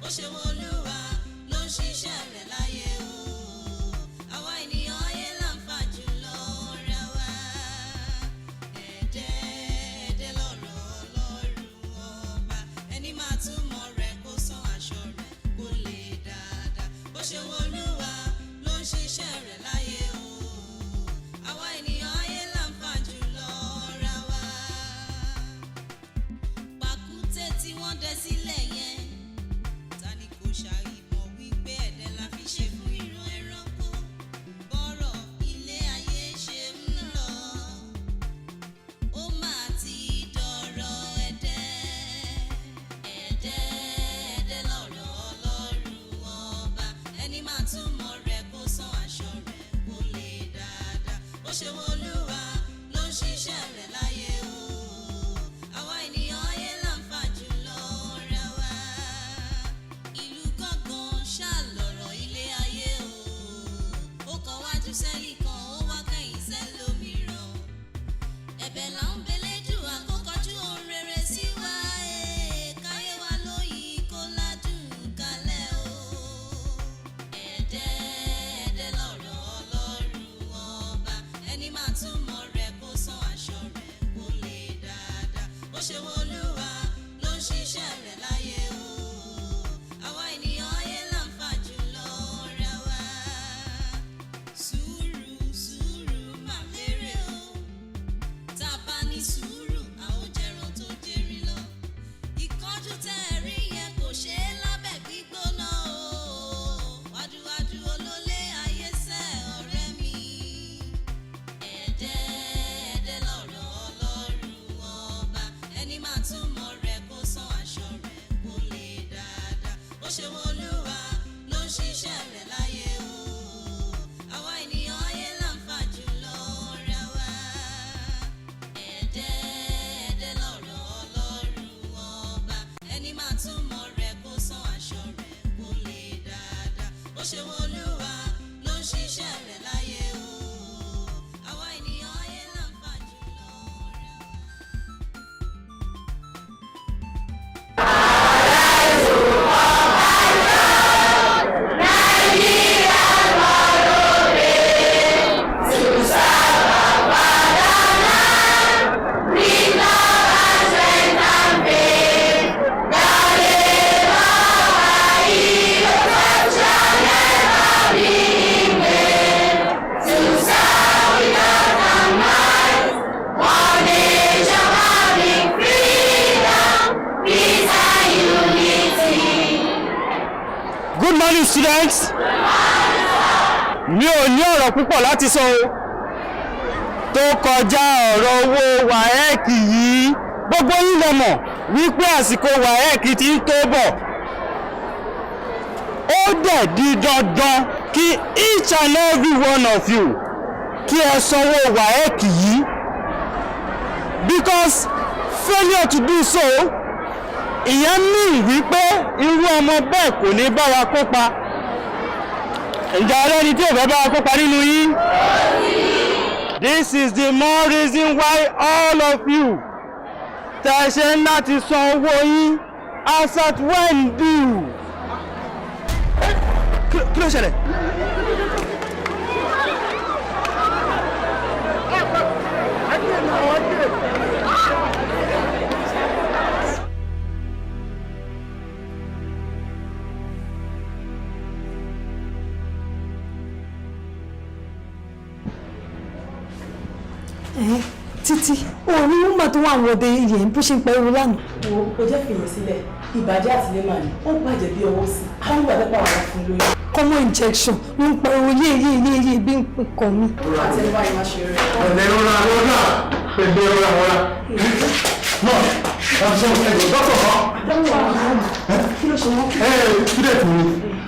bó ṣe wọ Olúwa ló ń ṣiṣẹ́ rẹ̀ láyé o àwa ènìyàn ayé là ń fà jùlọ ra wa ẹ̀ẹ́dẹ́ lọ́rọ̀ Ọlọ́run ọba ẹni máa túmọ̀ rẹ̀ kó san aṣọ rẹ̀ kó lè dáadáa bó ṣe wọ Olúwa ló ń ṣiṣẹ́ rẹ̀ láyé o àwa ènìyàn ayé là ń fà jùlọ ra wa pàkúté tí wọ́n dẹ sílẹ̀ yẹn ta ni kò ṣàìmọ̀ wípé ẹ̀dẹ̀ la fi ṣe fún ìran ẹranko bọ́rọ̀ ilé ayé ṣe ń lọ ó máa ti dọ̀rọ̀ ẹ̀dẹ̀ lọ́rọ̀ Ọlọ́run ọba ẹni máa túmọ̀ rẹ̀ kó san aṣọ rẹ̀ kó lè dáadáa bó ṣe wọ Olúwa ló ń ṣiṣẹ́ rẹ̀ láyé o àwa ènìyàn ayé là ń fà jùlọ ra wa ìlú gángan ṣàlọ̀rọ̀ ilé ayé o ó kàn wájú sẹ́yìn kan ó wá kẹ́yìn sẹ́lòmíràn ẹ̀bẹ̀ là ń belédùn àkókọ́jú ohun rere sí wa káyé wa lóyìn kó ládùn kalẹ̀ o ẹ̀ẹ́dẹ́ lọ́rọ̀ Ọlọ́run ọba ẹni máa túmọ̀ rẹ̀ kó san aṣọ rẹ̀ kó lè dáadáa bó ṣe wọ Olúwa ló ń ṣiṣẹ́ rẹ̀ láyé o àwa ènìyàn ayé là ń fà jùlọ ra wa sùúrù mà lérè o tá a bá ní sùúrù a ó jẹran tó jẹrin lọ ìkánjú tẹ́ ẹ rí yẹn kò ṣe é lábẹ́ gbígbóná o wádùwádù olólè ayé sẹ́ ọ̀rẹ́ mi ẹ̀ẹ́dẹ́ lọ́rọ̀ Ọlọ́run ọba ẹni máa túmọ̀ rẹ̀ kó san aṣọ rẹ̀ kó lè dáadáa bó ṣe wọ Olúwa ló ń ṣiṣẹ́ rẹ̀ láyé o àwa ènìyàn ayé là ń fà jùlọ ra wa ẹ̀ẹ́dẹ́ lọ́rọ̀ Ọlọ́run ọba ẹni máa túmọ̀ rẹ̀ kó san aṣọ rẹ̀ kó lè dáadáa bó ṣe wọ Olúwa ló ń ṣiṣẹ́ rẹ̀ láyé o àwa ènìyàn ayé là ń fà jùlọ ra wa. Good morning, students. Mi ò ní ọ̀rọ̀ púpọ̀ láti sọ o tó kọjá ọ̀rọ̀ owó WAEC yìí. Gbogbo yín lẹ mọ̀ wípé àsìkò WAEC ti ń tó bọ̀. Ó dẹ̀ di dandan kí each and every one of you kí ẹ sanwó WAEC yìí because failure to do so ìyẹn ní wípé irú ọmọ bẹ́ẹ̀ kò ní bá wa kópa. Ǹjẹ́ ẹlẹ́ni tí ò fẹ́ bá wa kópa nínú yín? This is the more reason why all of you tẹ́ ṣe ń láti san owó yín as at when due. Kí ló ṣẹlẹ̀? Títí òní wúmà tó wà àwọn ọdẹ yẹn bó ṣe ń pẹ́ ewu lánàá. Wo kò jẹ́ fìyàn sílẹ̀ ìbàjẹ́ àtìlẹ́mà ni ó bàjẹ́ bí ọwọ́ sí àwọn ìgbà tó pa wà fún lóyún. Common injection ló ń pa ewu yé bí ń pè kàn mí. Àtẹ̀wá ìmá ṣe rẹ̀. Ọ̀nà ìrora lọ́nà pẹ̀lú ìrora wọlá. Náà ọ̀sán ẹ̀jọ̀ dọ́kọ̀ kan. Kí ló ṣe wọ́n? Student mi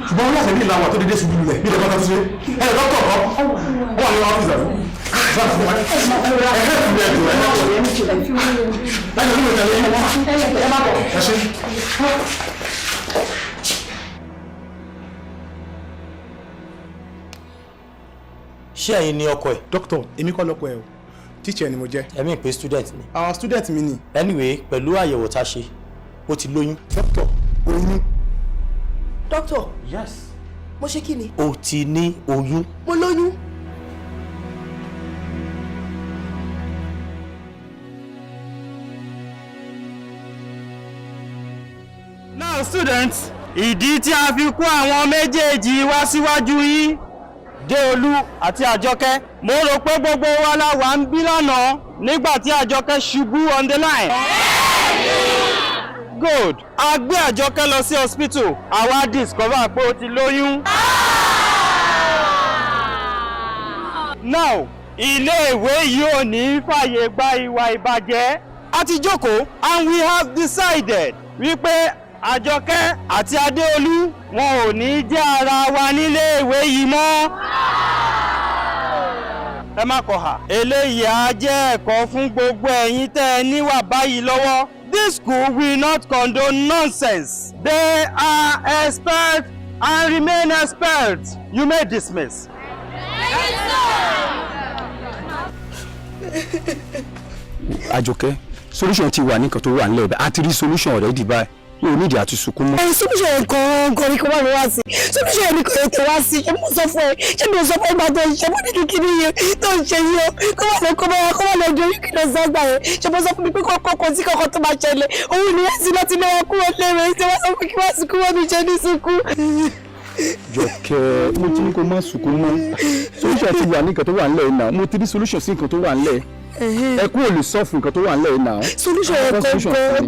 ṣùgbọ́n wọ́n láti ní ìlànà tó dédé ṣubú lulẹ̀ bí ìdẹ́gbọ́n tó ṣe. Dọ́kọ̀ kan wọ́n ní wọ́n fi ṣàfihàn. Ṣé ẹ̀yin ni ọkọ ẹ̀? Doctor, èmi kọ́ lọ́kọ ẹ̀ o. Teacher ni mo jẹ́. Ẹ̀mí pé student ni. Our student mi ni. Anyway, pẹ̀lú àyẹ̀wò tá a ṣe, ó ti lóyún. Doctor, oyún. Doctor. Yes. Mo ṣe kí ni? O ti ní oyún. Mo lóyún. Now students, ìdí tí a fi kó àwọn méjèèjì wá síwájú yín, Déolú àti Àjọkẹ́, mo rò pé gbogbo wa la wà ń bí lánàá nígbà tí Àjọkẹ́ ṣubú on the line. Good. A gbé Àjọkẹ́ lọ sí hospital, àwa discover pé ó ti lóyún. Now, ilé-ìwé yìí ò ní fàyè gba ìwà ìbàjẹ́. A ti jókòó and we have decided wípé Àjọkẹ́ àti Adéolú wọn ò ní jẹ́ ara wa nílé ìwé yìí mọ́. Ẹ má kọ̀hà. Eléyìí á jẹ́ ẹ̀kọ́ fún gbogbo ẹ̀yin tẹ́ ẹ níwà báyìí lọ́wọ́. This school will not condone nonsense. They are expelled and remain expelled. You may dismiss. Àjọkẹ́, solution ti wà ní nǹkan tó wà nílẹ̀ a ti rí solution already báyìí. Yóò nídìí àti sunkún mọ́. Solution kan ní kò wá mi wá sí. Solution ní kò tẹ̀ wá sí. Ṣé mo sọ fún ẹ? Ṣé mo sọ fún ẹ máa tó ń ṣe? Mo ní kíkiri yẹn tó ń ṣe yìí o. Kó wà lọ di orí kìlọ̀ sọ́gbà yẹn. Ṣé mo sọ fún mi pé kọ́kọ́ sí kọ́kọ́ tó máa ṣẹlẹ̀? Òun ni ẹ̀sìn láti lọ́wọ́ kúrò lẹ́rẹ̀. Ṣé wọ́n sọ fún kí wọ́n sunkún wọ́n mi ṣe ní sunkún? Jọkẹ́, mo ti ní kó má sunkún mọ́. Solution ti wà ní nǹkan tó wà nílẹ̀ náà. Mo ti rí solution sí nǹkan tó wà nílẹ̀. Ẹ kú ò lè sọ fún nǹkan tó wà nílẹ̀ náà. Solution yẹn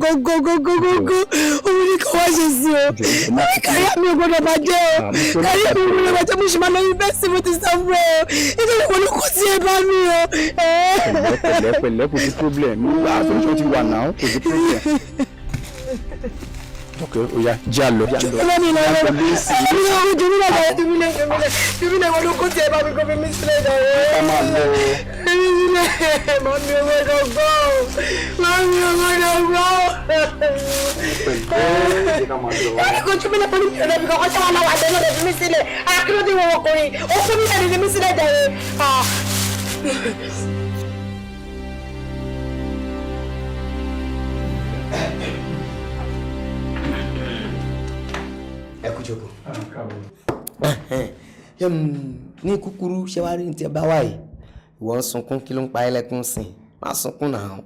gógógógógógó òun ni kò wá ṣe sí o. Káyà mi ò gbọdọ̀ bàjẹ́ o. Káyà mi ò gbọdọ̀ bàjẹ́ mo ṣì máa lọ yunifásitì mo ti sọ fún ẹ o. Nítorí mo ní kò sí ẹ bá mi o. Pẹ̀lẹ́ kò sí problem. Solution ti wà náà kò sí problem. Okay, oya, já lọ. Ọlọ́mi lọ́wọ́ jùmílẹ̀ wọn ló kó tí ẹ bá mi kó fi mí sílẹ̀ dàrẹ́. Ká máa lọ. Mami ọmọ ẹ̀dọ̀gbọ́. Mami ọmọ ẹ̀dọ̀gbọ́. Wọ́n ní kò jùmílẹ̀ pẹ̀lú mi ọ̀dọ̀ bí kọ́kọ́ tí wọ́n náà wà dé lọ́dọ̀ fi mí sílẹ̀. Akílódé wọ ọkùnrin, ó fún mi ẹ̀dẹ̀ fi mí sílẹ̀ dàrẹ́. Ẹ kú jókòó. Ní kúkúrú ṣé wàá rí ní tí ẹ bá wà yìí ìwọ ń sunkún kí ló ń pa ẹ́ lẹ́kún sìn má sunkún náà.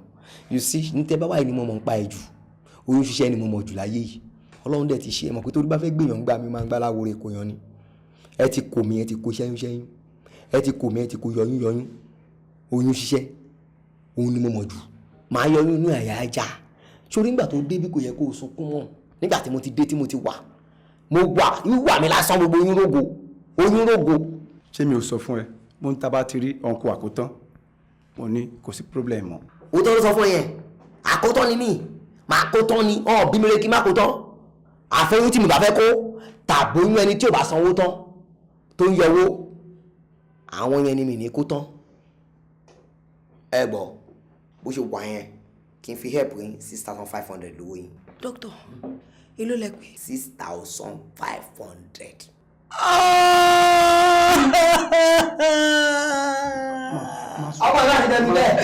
You see ní tí ẹ bá wà yìí ni mo mọ̀ ń pa ẹ jù oyún ṣiṣẹ́ ni mo mọ̀ jù láyé yìí Ọlọ́run dẹ̀ ti ṣe é mọ̀ pé torí bá fẹ́ gbìyàn gbà mí máa ń gbá láwo rẹ̀ kò yan ni ẹ ti kò mí ẹ ti kó ṣẹ́yún ẹ ti kò mí ẹ ti kó yọyún oyún ṣiṣẹ́ òun ni mo mọ̀ jù máa yọyún inú àyà ajá sórí nígbà tó dé bí kò yẹ kó o sunkún mọ́ nígbà tí mo ti dé tí mo ti wà mo wà ìwà mi lásán gbogbo oyún rógo. Ṣé mi ò sọ fún ẹ? Mo ń taba ti rí ọ̀nkù àkótán. Mo ní kò sí problem mọ́. O tó ń sọ fún yẹn àkótán ni mí máa kótán ni bí mi lè kí má kótán àfẹ́yún tí mi bá fẹ́ kó tàbóyún ẹni tí ò bá sanwó tán tó ń yọwó àwọn yẹn ni mi ní kótán. Ẹ gbọ́ bó ṣe wà yẹn kí n fi help yín 6,500 lówó yín. Doctor, èló lẹ pé? 6,500. Ọmọ ìlú àti dẹ́nu bẹ́ẹ̀.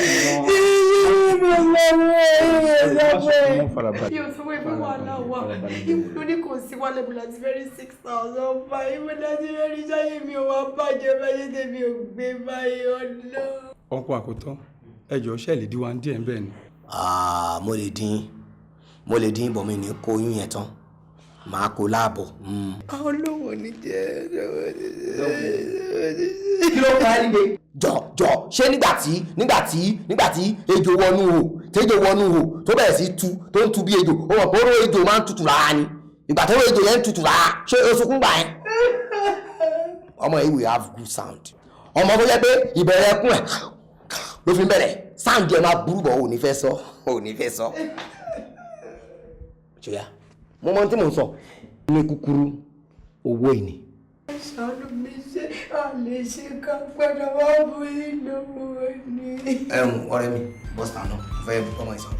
Yóò sọ pé bí wàhálà wà ìwúlò ní kò sí wálé mi láti fẹ́rí 6,000 ìwé láti fẹ́rí sáyé mi ò wá bàjẹ́ báyé tèmi ò gbé báyé ọ̀nà. Ọ̀nkù àkótán ẹjọ́ ṣẹlẹ̀ dín wa díẹ̀ ń bẹ́ẹ̀ ni. Mo lè dín bọ̀ mi ní kó oyún yẹn tán máa kó láàbọ̀. Àwọn olówó ní jẹ́ kí ló fà á níbi. jọ ṣé nígbàtí ejò wọnú hò tẹjọ wọnú hò tó bẹ̀rẹ̀ sí tu tó ń tu bí ejò ó mọ̀ pé oró ejò máa ń tutù rárá ni ìgbà tó ejò yẹn ń tutù rárá ṣé o sunkún gbà yẹn. ọmọ yìí will have good sound ọmọ tó jẹ́ pé ìbẹ̀rẹ̀ ẹkún ẹ̀ ló fi ń bẹ̀rẹ̀ sound yẹn máa burú bọ̀ ò ní fẹ́ sọ. ṣòyà mo mọ tí mo sọ ní kúkúrú owó ìní. ṣàánú mi ṣe àlè ṣe ká padà wá bú ìlú ni. ọ̀rẹ́ mi bọ́sítà náà fẹ́ ọmọ ìsọ̀rọ̀.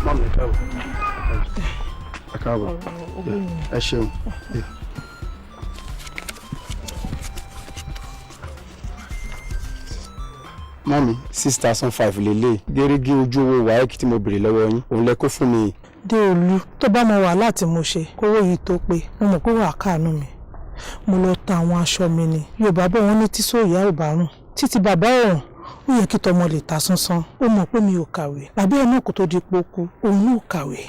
Mami, ẹ káàbọ̀. Ẹ ṣeun. mọ́mi 6,500 lélẹ̀ gẹ́gẹ́ ojú owó wáyé tí mo béèrè lọ́wọ́ yín òun lẹ kó fún mi. Déolú tó bá mọ wàhálà tí mo ṣe kówó yìí tó pé mo mọ̀ pé wàá káàánú mi mo lọ ta àwọn aṣọ mi ni Yorùbá bọ̀ wọ́n ní tí sóòyà ò bá rùn títí bàbá ẹ̀rùn ó yẹ kí tọmọ lè ta sánsán ó mọ̀ pé mi ò kàwé bàbá ẹ̀ náà kò tó di pokú òun náà kàwé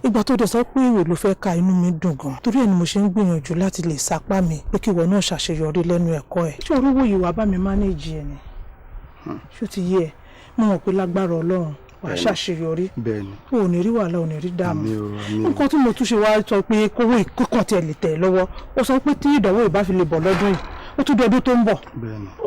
ìgbà tó dẹ̀ sọ pé ìwé ló fẹ́ ka inú mi dùn gan torí ẹ̀ ni mo ṣe ń gbìyànjú láti lè sapá mi pé kí ìwọ náà ṣàṣeyọrí lẹ́nu ẹ̀kọ́ ẹ̀ ṣé orúwó yìí wàá bá mi mánéèjì ẹ̀ ni ṣó ti yé ẹ mo mọ̀ pé lágbára Ọlọ́run wàá ṣàṣeyọrí o ò ní rí wàhálà ò ní rí dààmú nǹkan tí mo tún ṣe wá sọ pé kówó ìkókàn tiẹ̀ lè tẹ̀ lọ́wọ́ ó sọ pé tí ìdánwò ìbá fi lè bọ̀ lọ́dún yìí ó tún di ọdún tó ń bọ̀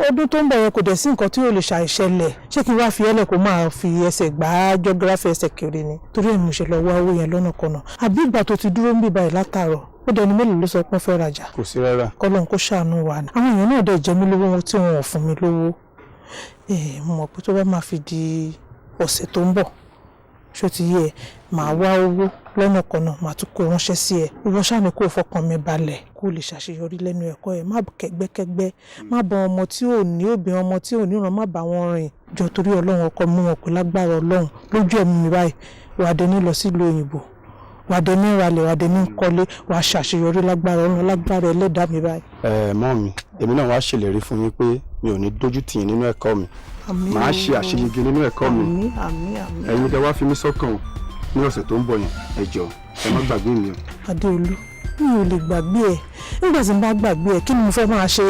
ọdún tó ń bọ̀ yẹn kò dẹ̀ sí nǹkan tí ò lè ṣàìṣẹlẹ̀ ṣé kí n wá fi ẹlẹ̀ kó máa fi ẹsẹ̀ gbá geography ẹsẹ̀ kiri ni torí ẹ̀ mo ṣe lọ wá owó yẹn lọ́nà kọ̀nà àbí ìgbà tó ti dúró ń bì báyìí látàárọ̀ ó dẹni mélòó ló sọ pé wọ́n fẹ́ rajà kò sí rárá kọ́lọ́n kó ṣàánú wa ni àwọn èèyàn náà dẹ̀ jẹ mí lówó wọn tí wọn ò fún mi lówó mo mọ̀ pé tó bá máa fi di ọ̀sẹ̀ tó ń bọ̀ ṣó ti yé ẹ màá wá owó lọ́nà kọ̀nà màá tún kó ránṣẹ́ sí ẹ ìwọ ṣáà ni kó fọkàn mi balẹ̀ kó lè ṣàṣeyọrí lẹ́nu ẹ̀kọ́ ẹ má kẹ́gbẹ́kẹ́gbẹ́ má bá ọmọ tí ò ní òbí ọmọ tí ò níran má bá wọn rìn jọ torí Ọlọ́run ọkọ mú wọn pé lágbára Ọlọ́run lójú ẹ̀mí mi báyìí wàá dẹni lọ sílùú òyìnbó wàá dẹni ralẹ̀ wàá dẹni kọ́lé wàá ṣàṣeyọrí lágbára Ọlọ́run lágbára Ẹlẹ́dàá mi báyìí. mọ́ mi èmi náà wàá ṣèlérí fún yín pé mi ò ní dójú tì yín nínú ẹ̀kọ́ mi màá ṣe àṣeyege nínú ẹ̀kọ́ mi ẹ̀yin tẹ́ wá fi mí sọ́kàn ní ọ̀sẹ̀ tó ń bọ̀ yẹn ẹ jọ̀ọ́ ẹ má gbàgbé mi o. Adéolú mi ò lè gbàgbé ẹ nígbà tí n bá gbàgbé ẹ kí ni mo fẹ́ máa ṣe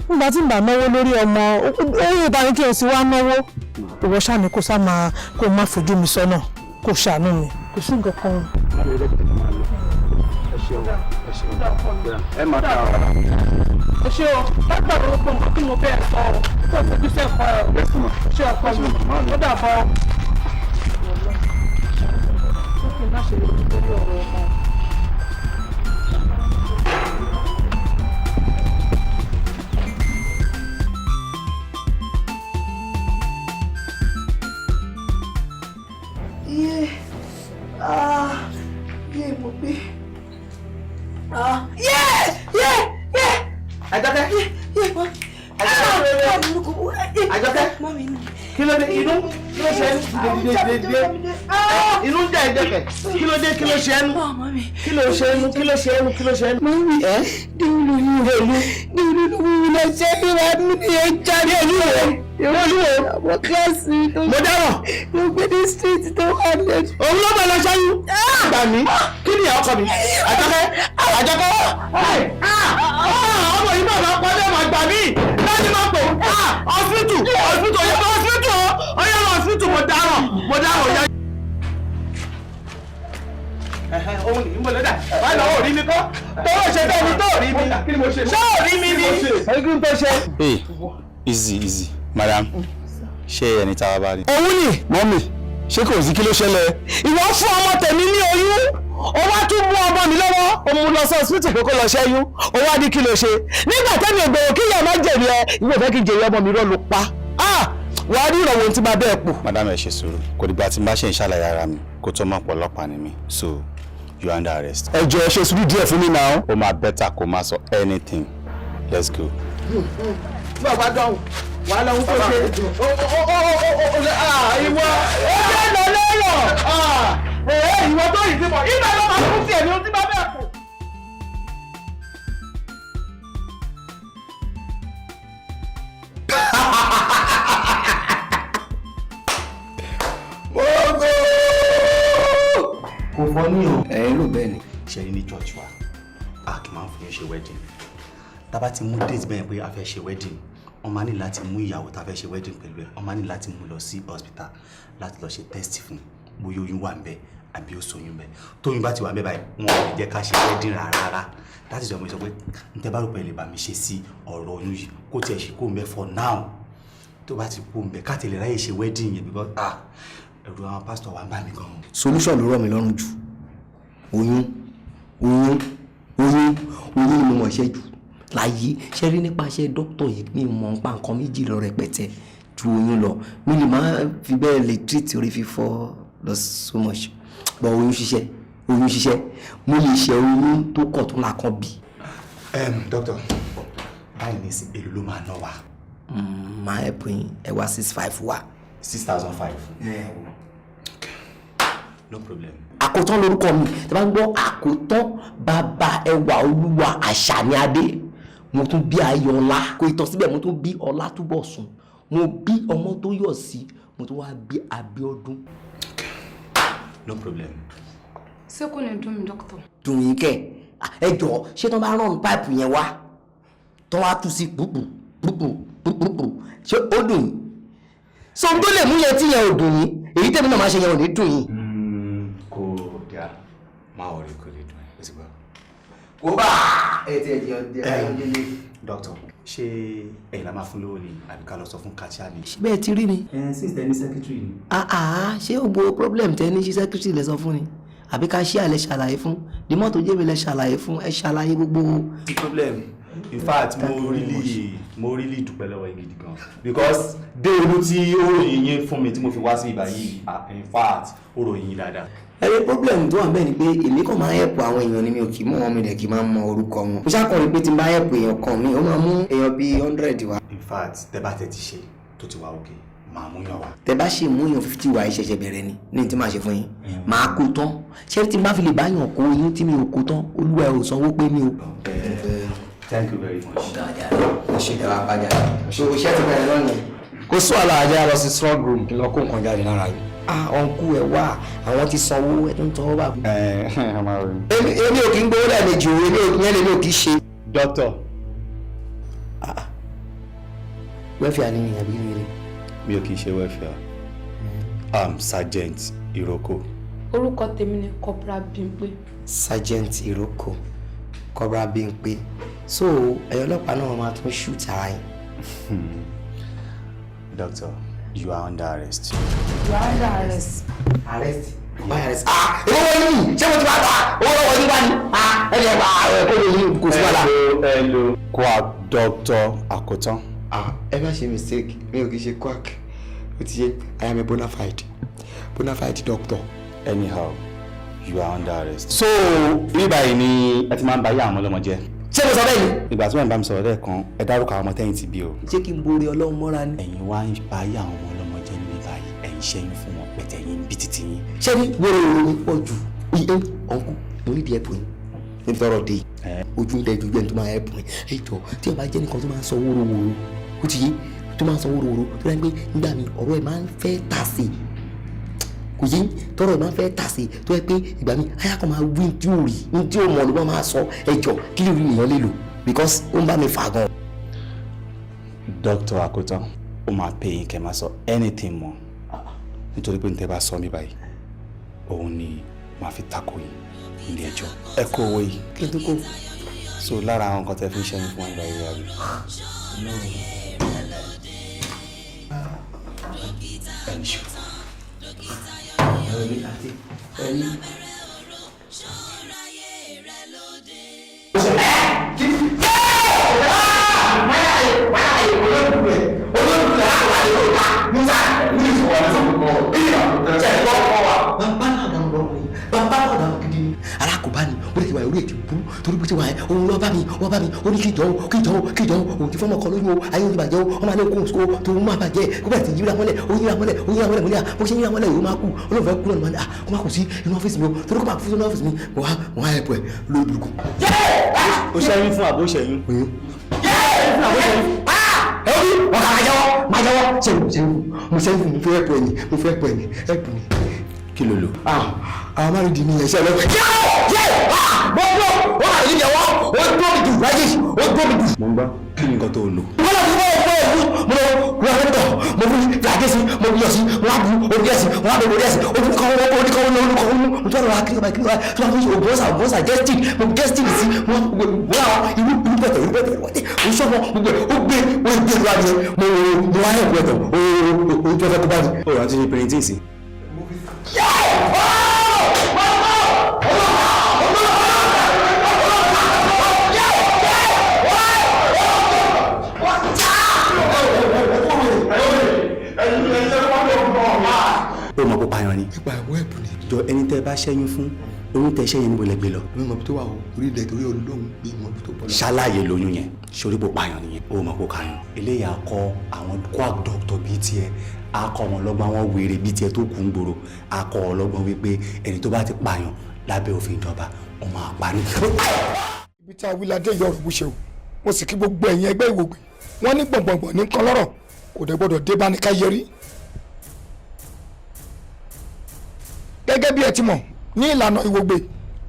nígbà tí n bá náwó lórí ọmọ owó ìbáni kí n sì wá náwó ìwọ ṣáà ni kó sá máa kó má fojú mi sọ́nà kó ṣàánú mi kò sí nǹkan kan. ẹ máa ta ọ̀rọ̀. o ṣe o lágbàdo gbogbo nǹkan tí mo fẹ́ sọ ọ́ kó o fojú sẹ́kọ̀ọ́ ẹ̀ ṣé ọkọ mi ó dàbọ̀. ó kì í má ṣe lórí ọ̀rọ̀ ọmọ. mo gbé. Àjọkẹ́ kí ló dé inú kí ló ṣe inú ń jà ẹ̀jẹ̀kẹ̀ kí ló dé kí ló ṣe ẹnu kí ló ṣe ẹnu kí ló ṣe ẹnu kí ló ṣe ẹnu. Mami díwúlù yìí rẹ̀ lú díwúlù wúwo lọ sí ìwà mi ní ẹja ní olúwo olúwo àwọn kíláàsì tó mo dáwọ̀ ló gbé ní street tó wà lẹ́nu. òun ló bẹ̀ lọ ṣáyún gbà mí kí ni ọkọ mi Àjọkẹ́ ọmọ yìí máa máa pọ́nlé máa gbà mí láti máa pò hospital ọyọ́ lọ hospital mo dáràn yá. Ohun ní mo lọ́dà wà lọ́wọ́ rí mi kọ́ tó ṣe bẹ́ẹ̀ ni tó rí mi ṣé ò rí mi ni ẹgbẹ́ tó ṣe. Hey, easy madam ṣé ẹni tá a bá ní. òun ni mọ́mì ṣé kò sí kí ló ṣẹlẹ̀. ìwọ fún ọmọ tèmi ní oyún ó wá tún mú ọmọ mi lọ́wọ́ ó mú lọ sí hospital pé kó lọ ṣẹ́yún ó wá ní kí ló ṣe nígbà tẹ́mi ògbèrò kí ìyá má jèrè ẹ ìwé ìfẹ́ kí n jèrè ọmọ mi rọ́ ló pa wà á rí ìrọ̀wọ́ tí máa bẹ́ẹ̀ pò. madam ẹ ṣe sùúrù kò dìgbà tí n bá ṣe ń ṣàlàyé ara mi kó tó mọ̀ pọ̀ ọlọ́pàá ni mi so you are under arrest. ẹ jọ̀ọ́ ẹ ṣe sùúrù díẹ̀ fún mi náà. ó máa better kó má sọ anything let's go. bí ọba dọ̀hùn wàá lọ ń kó ṣe ìwọ ẹgbẹ́ lọ lọ́rọ̀ ìwọ tó yìí ti mọ̀ ìgbà ló máa kú sí ẹ̀mí ó ti bá bẹ́ẹ̀ pò. kò fọ́ ní o. ẹ̀yin ló bẹ́ẹ̀ ni. ṣe ní church wa a kì í máa ń fún yín ṣe wedding tá bá ti mú date bẹ́ẹ̀ pé a fẹ́ ṣe wedding wọ́n máa ní láti mú ìyàwó tá a fẹ́ ṣe wedding pẹ̀lú ẹ̀ wọ́n máa ní láti mú lọ sí hospital láti lọ ṣe test fún bóyá oyún wà ń bẹ àbí ó sóyún bẹ tóyún bá ti wà ń bẹ báyìí wọn ò lè jẹ́ ká ṣe wedding rárá láti sọ pé n tẹ́ bá rò pé lè bá mi ṣe sí ọ̀rọ̀ oyún yìí kó tiẹ̀ ṣe kó ń bẹ for now tó bá ti kó ń bẹ ká tẹ̀lé ráyè ṣe wedding yẹn because ẹ̀rù àwọn pásítọ̀ wa ń bá mi gan. solution ló rọ̀ mí lọ́rùn jù oyún ni mo mọ̀ ṣe jù láyé ṣe rí nípasẹ̀ dókítà yìí ní mọ̀ nípa nǹkan méjì lọ rẹpẹtẹ ju oyún lọ mi lè máa fi bẹ́ẹ̀ lè treat orí fífọ́ lọ so much but oyún ṣiṣẹ́ mo lè ṣe oyún tó kọ̀ tó là kan bì. dókítà báyìí ní sí èlò ló máa ná wa. máa help yín ẹ wá 6,500 wá. 6,500. No problem. Àkótán lórúkọ mi tí bá ń gbọ́ àkótán bàbá ẹwà olúwa Àṣàní Adé mo tún bí Ayọ̀ọ́lá kò ìtàn síbẹ̀ mo tún bí Ọlátúbọ̀sún mo bí Ọmọ́tóyọ̀sí mo tún wá bí Abíọ́dún. No problem. Ṣé kò ní dùn mí dókítà? Dùn yín kẹ́ ẹ jọ̀ọ́ ṣé tán bá rán páìpù yẹn wá tán wá tú sí púpù ṣé ó dùn yín so tó lè mú yẹn tí yẹn ò dùn yín èyí tẹ́mi náà máa ṣe yẹn ò ní dùn yín. Kò dáa máa wọlé kò lè dùn ẹ́ ó ti gbọ́. Kò bá ẹ ti ẹ̀ di ọdẹ. Dókítà ṣé ẹ̀yin la máa fún lówó ni àbí ká lọ sọ fún Katia ni. Ṣé bẹ́ẹ̀ ti rí ni. Since tẹ ní secretary ni. Ṣé o gbọ́ problem tẹ ní ṣí secretary lẹ sọ fún ni àbí ká ṣí àlẹ́ ṣàlàyé fún the mọ́tò jẹ́mi lẹ ṣàlàyé fún ẹ ṣàlàyé gbogbo. No problem. In fact mo really dúpẹ́ lọ́wọ́ yín gidi gan because dé olú tí ó ròyìn yín fún mi tí mo fi wá sí ibà yìí in fact ó ròyìn yín dáadáa. ẹ̀rí problem tó wà bẹ́ẹ̀ ni pé èmi kàn máa help àwọn èèyàn ni mi ò kì í mọ̀ wọn mi dẹ̀ kì í máa mọ orúkọ wọn. mo ṣàkọrin pé tí n bá help èèyàn kan mi ó máa mú èèyàn bíi 100 wá. In fact tẹ bá tẹ ti ṣe tó ti wá òkè máa mú yàn wá. tẹ bá ṣe mú yàn 50 wá ìṣẹ̀ṣẹ̀ bẹ̀rẹ̀ ni ní tí máa ṣe fún yín máa kó tán ṣé tí n bá fi lè bá yàn kó yín tí mi ò kó tán olúwa ẹ ò sanwó pé mi ò. Thank you very much. ṣe ìdára pàjá ṣe iṣẹ́ ti bẹ̀rẹ̀ lọ́nà kó sọ àlàájá lọ sí strong room kí lọ kó nǹkan jáde lára yìí. ọ̀nkú ẹ̀ wá àwọn ti sanwó ẹ̀ tó ń tọwọ́ bá. èmi ò kí ń gbowó lẹ́ẹ̀mejì òwe èmi ò kí ṣe. Doctor. wẹ́fìà ni ìyàbí rere. mi ò kì í ṣe wẹ́fìà. Sergeant Iroko. Orúkọ tèmi ni Corporal Bímpé. Sergeant Iroko Corporal Bímpé so ẹ̀yọ́ ọlọ́pàá náà máa tún shoot ara yín. Doctor, you are under arrest. You are under arrest. Arrest? Why arrest? Owó wọlé yìí ṣé mo ti máa bá owó lọ́wọ́ yín wá ní. Ẹ̀jẹ̀ bá kó lè yín kò sí wàhálà. Hello. Quack Doctor Àkótán. Ẹ má ṣe mistake mi ò kì í ṣe quack ó ti yé I am a bona fide doctor. Anyhow, you are under arrest. So ní báyìí ni ẹ ti máa ń bá yá àwọn ọlọ́mọ jẹ́. Ṣé mo sọ bẹ́ẹ̀ ni? Ìgbà tí wọ́n bá mi sọ̀rọ̀ lẹ́ẹ̀kan ẹ dárúkọ àwọn ọmọ tẹ́yìn ti bí o. Ṣé kí n borí Ọlọ́run mọ́ra ni? Ẹ̀yin wá ń bá yá àwọn ọmọ ọlọ́mọ jẹ́ níbi báyìí ẹ̀yin ṣẹ́yìn fún wọn pẹ̀tẹ́ yín bí títí yín. Ṣé ní wẹ́rẹ́ ìròyìn pọ̀ jù ọ̀nkú mo ní di ẹ̀pù yín níbi tọrọ dé ojú ń dẹ́jú gbẹ́ni tó máa ẹ̀pù yín ẹ jọ tí ọba jẹ́ nìkan tó máa ń sọ wóróworó ó ti yé tó máa ń sọ wóróworó tó dáa pé nígbà mi ọ̀rọ̀ ẹ̀ máa ń fẹ́ tà sí i kò yé tọrọ ẹ̀ máa ń fẹ́ tà sí i tó yẹ pé ìgbà mi ayákan máa wí tí ò rí ní tí ò mọ̀ ló máa sọ ẹ jọ kí lè rí nìyẹn lè lò because ó ń bá mi fà gan. Dr. Àkótán ó máa pè yín kẹ́ máa sọ anything mọ́ nítorí pé nítorí bá sọ mí báyìí òun ni màá fi tako yín ilé ẹjọ́ ẹ kó owó yìí kí n tó kó. so lára àwọn nǹkan tẹ́ fi ń ṣẹ́yìn fún wọn ìgbà yìí rí. ẹni ṣù. alákòóbá ni ó lè ti wà orí ètò burú torí bó ti wà ẹ òun lọ bá mi ó ní kí ìjọ òun ti fọmọ kan lóyún o ayé òun ti bàjẹ́ o ọmọ alẹ́ kó o tó ń má bàjẹ́ kó bẹ̀rẹ̀ ti yíra mọ́lẹ̀ ó yíra mọ́lẹ̀ mo ní à bó ṣe yíra mọ́lẹ̀ yóò máa kú olóòfẹ́ kú náà mo ní à kó má kù sí inú ọ́fíìsì mi o torí kó má kú sí inú ọ́fíìsì mi mo wá ẹ̀pọ̀ ẹ̀ lórí burúkú. ó ṣẹ́yìn fún àbó ṣẹ́yìn. ẹ̀rí ọ̀gá máa jẹ́wọ́ mo ṣẹ́yìn mo fẹ́ ẹ̀pọ̀ ẹ̀yìn ẹ̀pọ̀ mi. kí ló lò. àwọn máa ń di ní ẹ̀ṣẹ́ lọ. gbogbo wọn àlè ìyàwó ó gbómi jù ráyè ó gbómi jù. mo ń gbọ́ kí ni nǹkan tó lò. wọ́n lọ fún ọ̀pọ̀ ẹ̀kú mo lọ tọ̀ mo fi flagesi mo fi yọ̀ sí mo wá bu orí ẹ̀sìn mo wá bu orí ẹ̀sìn oníkọ́ mo tọ́ ọ̀rọ̀ akíní tó wá fi ògbónsà gestin mo gestin sí mo wá irú pẹ̀tẹ̀ o sọ́mọ gbogbo ó gbé ìlú adìẹ mo wá ẹ̀kú ẹ̀tọ̀ o jọ fẹ́ kó bá mi. ó rántí ní printing sí. ó mọ̀ kó payàn ni. ipa ẹ̀wọ́ ẹ̀bùn ni. jọ ẹni tẹ́ bá ṣẹ́yún fún oyún tẹ́ ṣẹ́yìn níbo lẹ gbé lọ. mi mọ̀ tó wà o orí ilẹ̀ torí olóhùn mi mọ̀ tó bọ́ lọ. ṣàlàyé lóyún yẹn sórí bó pààyàn nìyẹn ó mọ̀ kó kàyàn. eléyà kọ àwọn quack doctor bíi tiẹ̀ akọ wọn lọ́gbọ́n àwọn wèrè bíi tiẹ̀ tó kù ń gbòòrò akọ ọlọ́gbọ́n wípé ẹni tó bá ti pààyàn lábẹ́ òfin ìjọba ó máa pa ní. ibi tí a wí ládé yọ ọ̀rọ̀ bó ṣe o mo sì kí gbogbo ẹ̀yin ẹgbẹ́ Ìwògbè wọ́n ní gbọ̀ngbọ̀ngbọ̀n ní kan lọ́rọ̀ kò dẹ̀ gbọ́dọ̀ dé bá ní ká yẹrí. gẹ́gẹ́ bí ẹ ti mọ̀ ní ìlànà Ìwògbè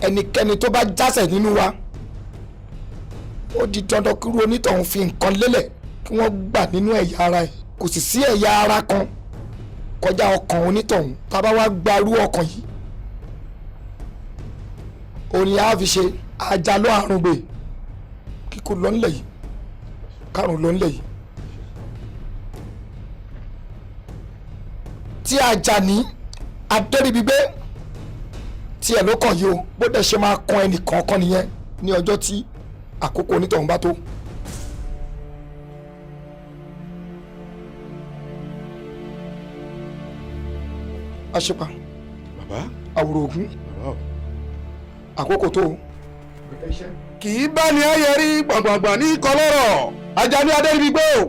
ẹnikẹ́ni tó bá jásẹ̀ nínú wa ó di dandan kúrú onítọ̀hún fi nǹkan lélẹ̀ kí wọ́n gbà nínú ẹ̀yà ara ẹ̀ kò sì sí ẹ̀yà ara kan kọjá ọkàn onítọ̀hún tá a bá wá gbarú ọkàn yìí òní á fi ṣe àjálù àrùn gbè kíkó lọ nílẹ̀ yìí kárùn lọ nílẹ̀ yìí tí Àjàní Adéríbigbé tí ẹ̀ ló kàn yìí o bó dẹ̀ ṣe máa kan ẹnì kọ̀ọ̀kan nìyẹn ní ọjọ́ tí àkókò onítọ̀hún bá tó. àṣepa bàbá àwòrán ògún àkókò tó. kì í bá ní ayẹrí gbọ̀ngbọ̀ngbọ̀n ní kọlọ́rọ̀ Àjàní Adéríbigbé o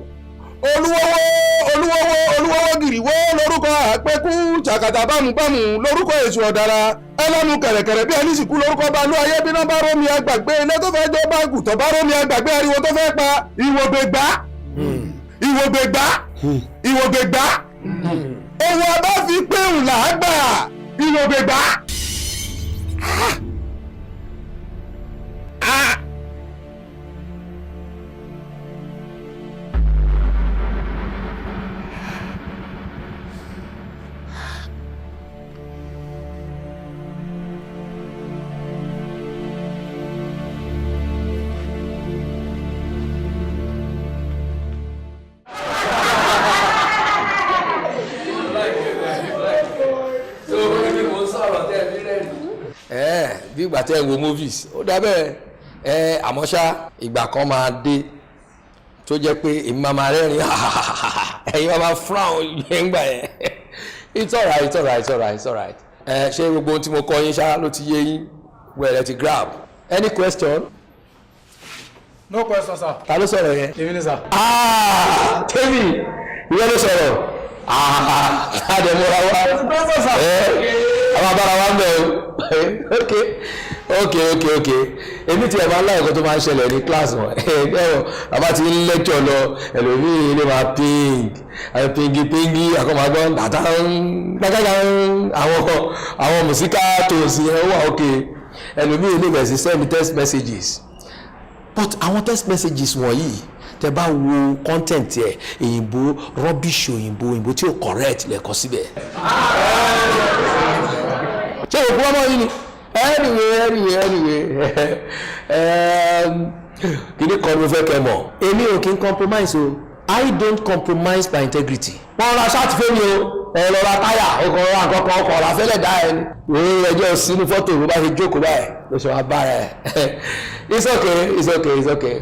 olúwọ́wọ́ gìrìwó lórúkọ àpẹ́kú jàkàtà bámúbámú lórúkọ èṣù ọ̀dàrà ẹlẹ́nu kẹ̀rẹ̀kẹ̀rẹ̀ bí ẹni sìnkú lórúkọ bá lú ayé bí náà bá rómi agbàgbé ilé tó fẹ́ jẹ́ báàgù tó bá rómi agbàgbé ariwo tó fẹ́ pa ìwògbègbà òun abá fi pé òun là á gbà ìwògbègbà. bí ìgbà tẹ́ ẹ wo movies ó dábẹ́ àmọ́ ṣá ìgbà kan máa dé tó jẹ́ pé èmi máa rẹ́rìn ẹ̀yin máa frown yẹn gbà yẹn it's alright ṣé gbogbo ohun tí mo kọ́ yín ṣá ló ti yé yín wẹ̀rẹ̀ ti grab any question. no question sir. ta ló sọ̀rọ̀ yẹn. èmi ni sir. tèmi ìwé ló sọ̀rọ̀ àdèmọ́ra wa àwọn abára wa ń bẹ̀ o ok èmi tí ẹ máa ń láyé nǹkan tó máa ń ṣẹlẹ̀ ní class wọn ẹgbẹ́ bàbá ti ń lecture lọ ẹlòmíì lè máa pingi àkọ́mọ́gbọ́n tàtà gbàgàgà àwọn mùsíkà tòsí ẹ̀ wà ok ẹlòmíì lè bẹ̀rẹ̀ sí send text messages but àwọn text messages wọ̀nyí tẹ bá wo content ẹ òyìnbó rubbish òyìnbó tí ó correct lẹ́kọ̀ọ́ síbẹ̀. ṣé òkú ọmọ yìí ni anyway kìíní kan ló fẹ́ kẹ́ mọ̀ èmi ò kí n compromise o I don't compromise my integrity. wọ́n ra ṣáàtì fẹ́mi o lọ ra táyà ọkọ̀ ra nǹkan ọkọ̀ ọ̀rà fẹ́lẹ̀ dá ẹni òun ẹjọ́ sínú fọ́tò ló bá ṣe jókòó báyìí ló ṣe wá bá rẹ̀ it's okay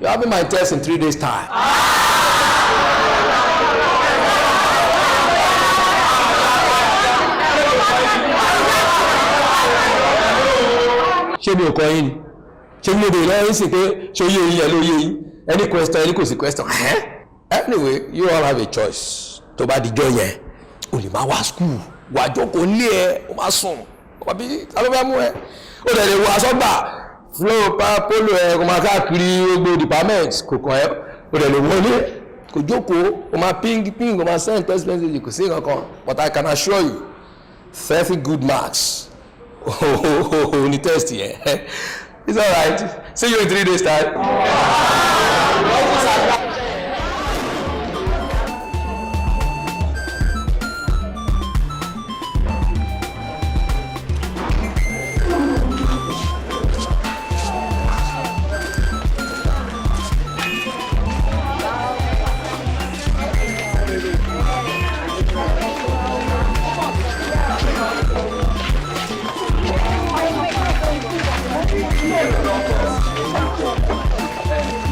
you having my test in 3 days time. ṣé mi ò kọ́ yín ni ṣé mi ò bèèrè lọ́wọ́ yín sì pé ṣé ó yé yín yẹn ló yé yín any question ẹni kò sí question anyway you all have a choice tó bá dijọ́ yẹn o lè máa wá school wà jókòó nílé ẹ o máa sùn o máa bí ta ló fẹ́ mú ẹ o lè lè wọ aṣọ gbà flow polo ẹ kò máa káàkiri gbogbo department kò kàn ẹ́ o lè lè wọlé kò jókòó o máa ping o máa send text message kò sí nǹkan but I can assure you 30 good marks ní test yẹn it's alright see you in 3 days time. Thank you.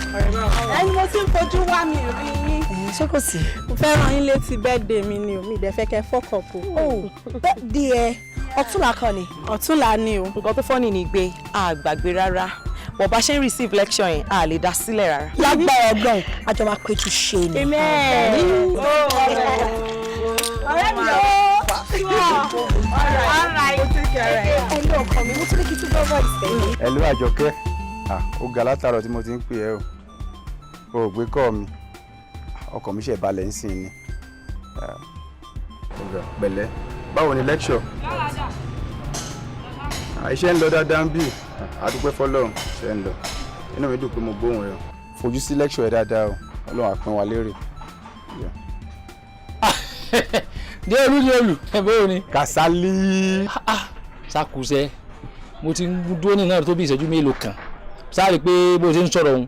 ẹni mo ti ń fojú wá mi rí yín. Ṣé kò sí? Mo fẹ́ rán yín létí birthday mi ni o, mi dẹ̀ fẹ́ kẹ́ fọ́kọ̀pù. Birthday ẹ ọ̀túnla kan ni. Ọ̀túnla ni o. Nǹkan tó fọ́nì ni pé a gbàgbé rárá. Bọ̀ bá ṣe ń receive lecture yẹn, a lè dá sílẹ̀ rárá. Lágbára Ọlọ́run, àjọ máa péjú ṣe ni. Amen. Ọ̀rẹ́ mi lọ. Ẹni ọkọ mi, mo tún ní kí tún bọ́ voice tẹ̀lé. Hello Àjọkẹ́, ó ga látàárọ̀ tí mo ti ń pè ẹ́ o ò gbé kọ́ mi, ọkàn mi ṣe balẹ̀ ń sìn ni. Pẹ̀lẹ́, báwo ni lecture? Iṣẹ́ ń lọ dáadáa ń bì, àdúpẹ́ fọlọ́run ṣe ń lọ. Inú mi dùn pé mo gbóhùn rẹ o. Fojú sí lecture ẹ dáadáa o, Ọlọ́run á pín wa lérè. Díẹ̀lú ẹ̀bẹ́ òní. Kàsálí. Sákùsẹ́ mo ti ń dúró ní náà tó bí ìṣẹ́jú mélòó kan sáré pé bó ṣe ń sọ̀rọ̀ òun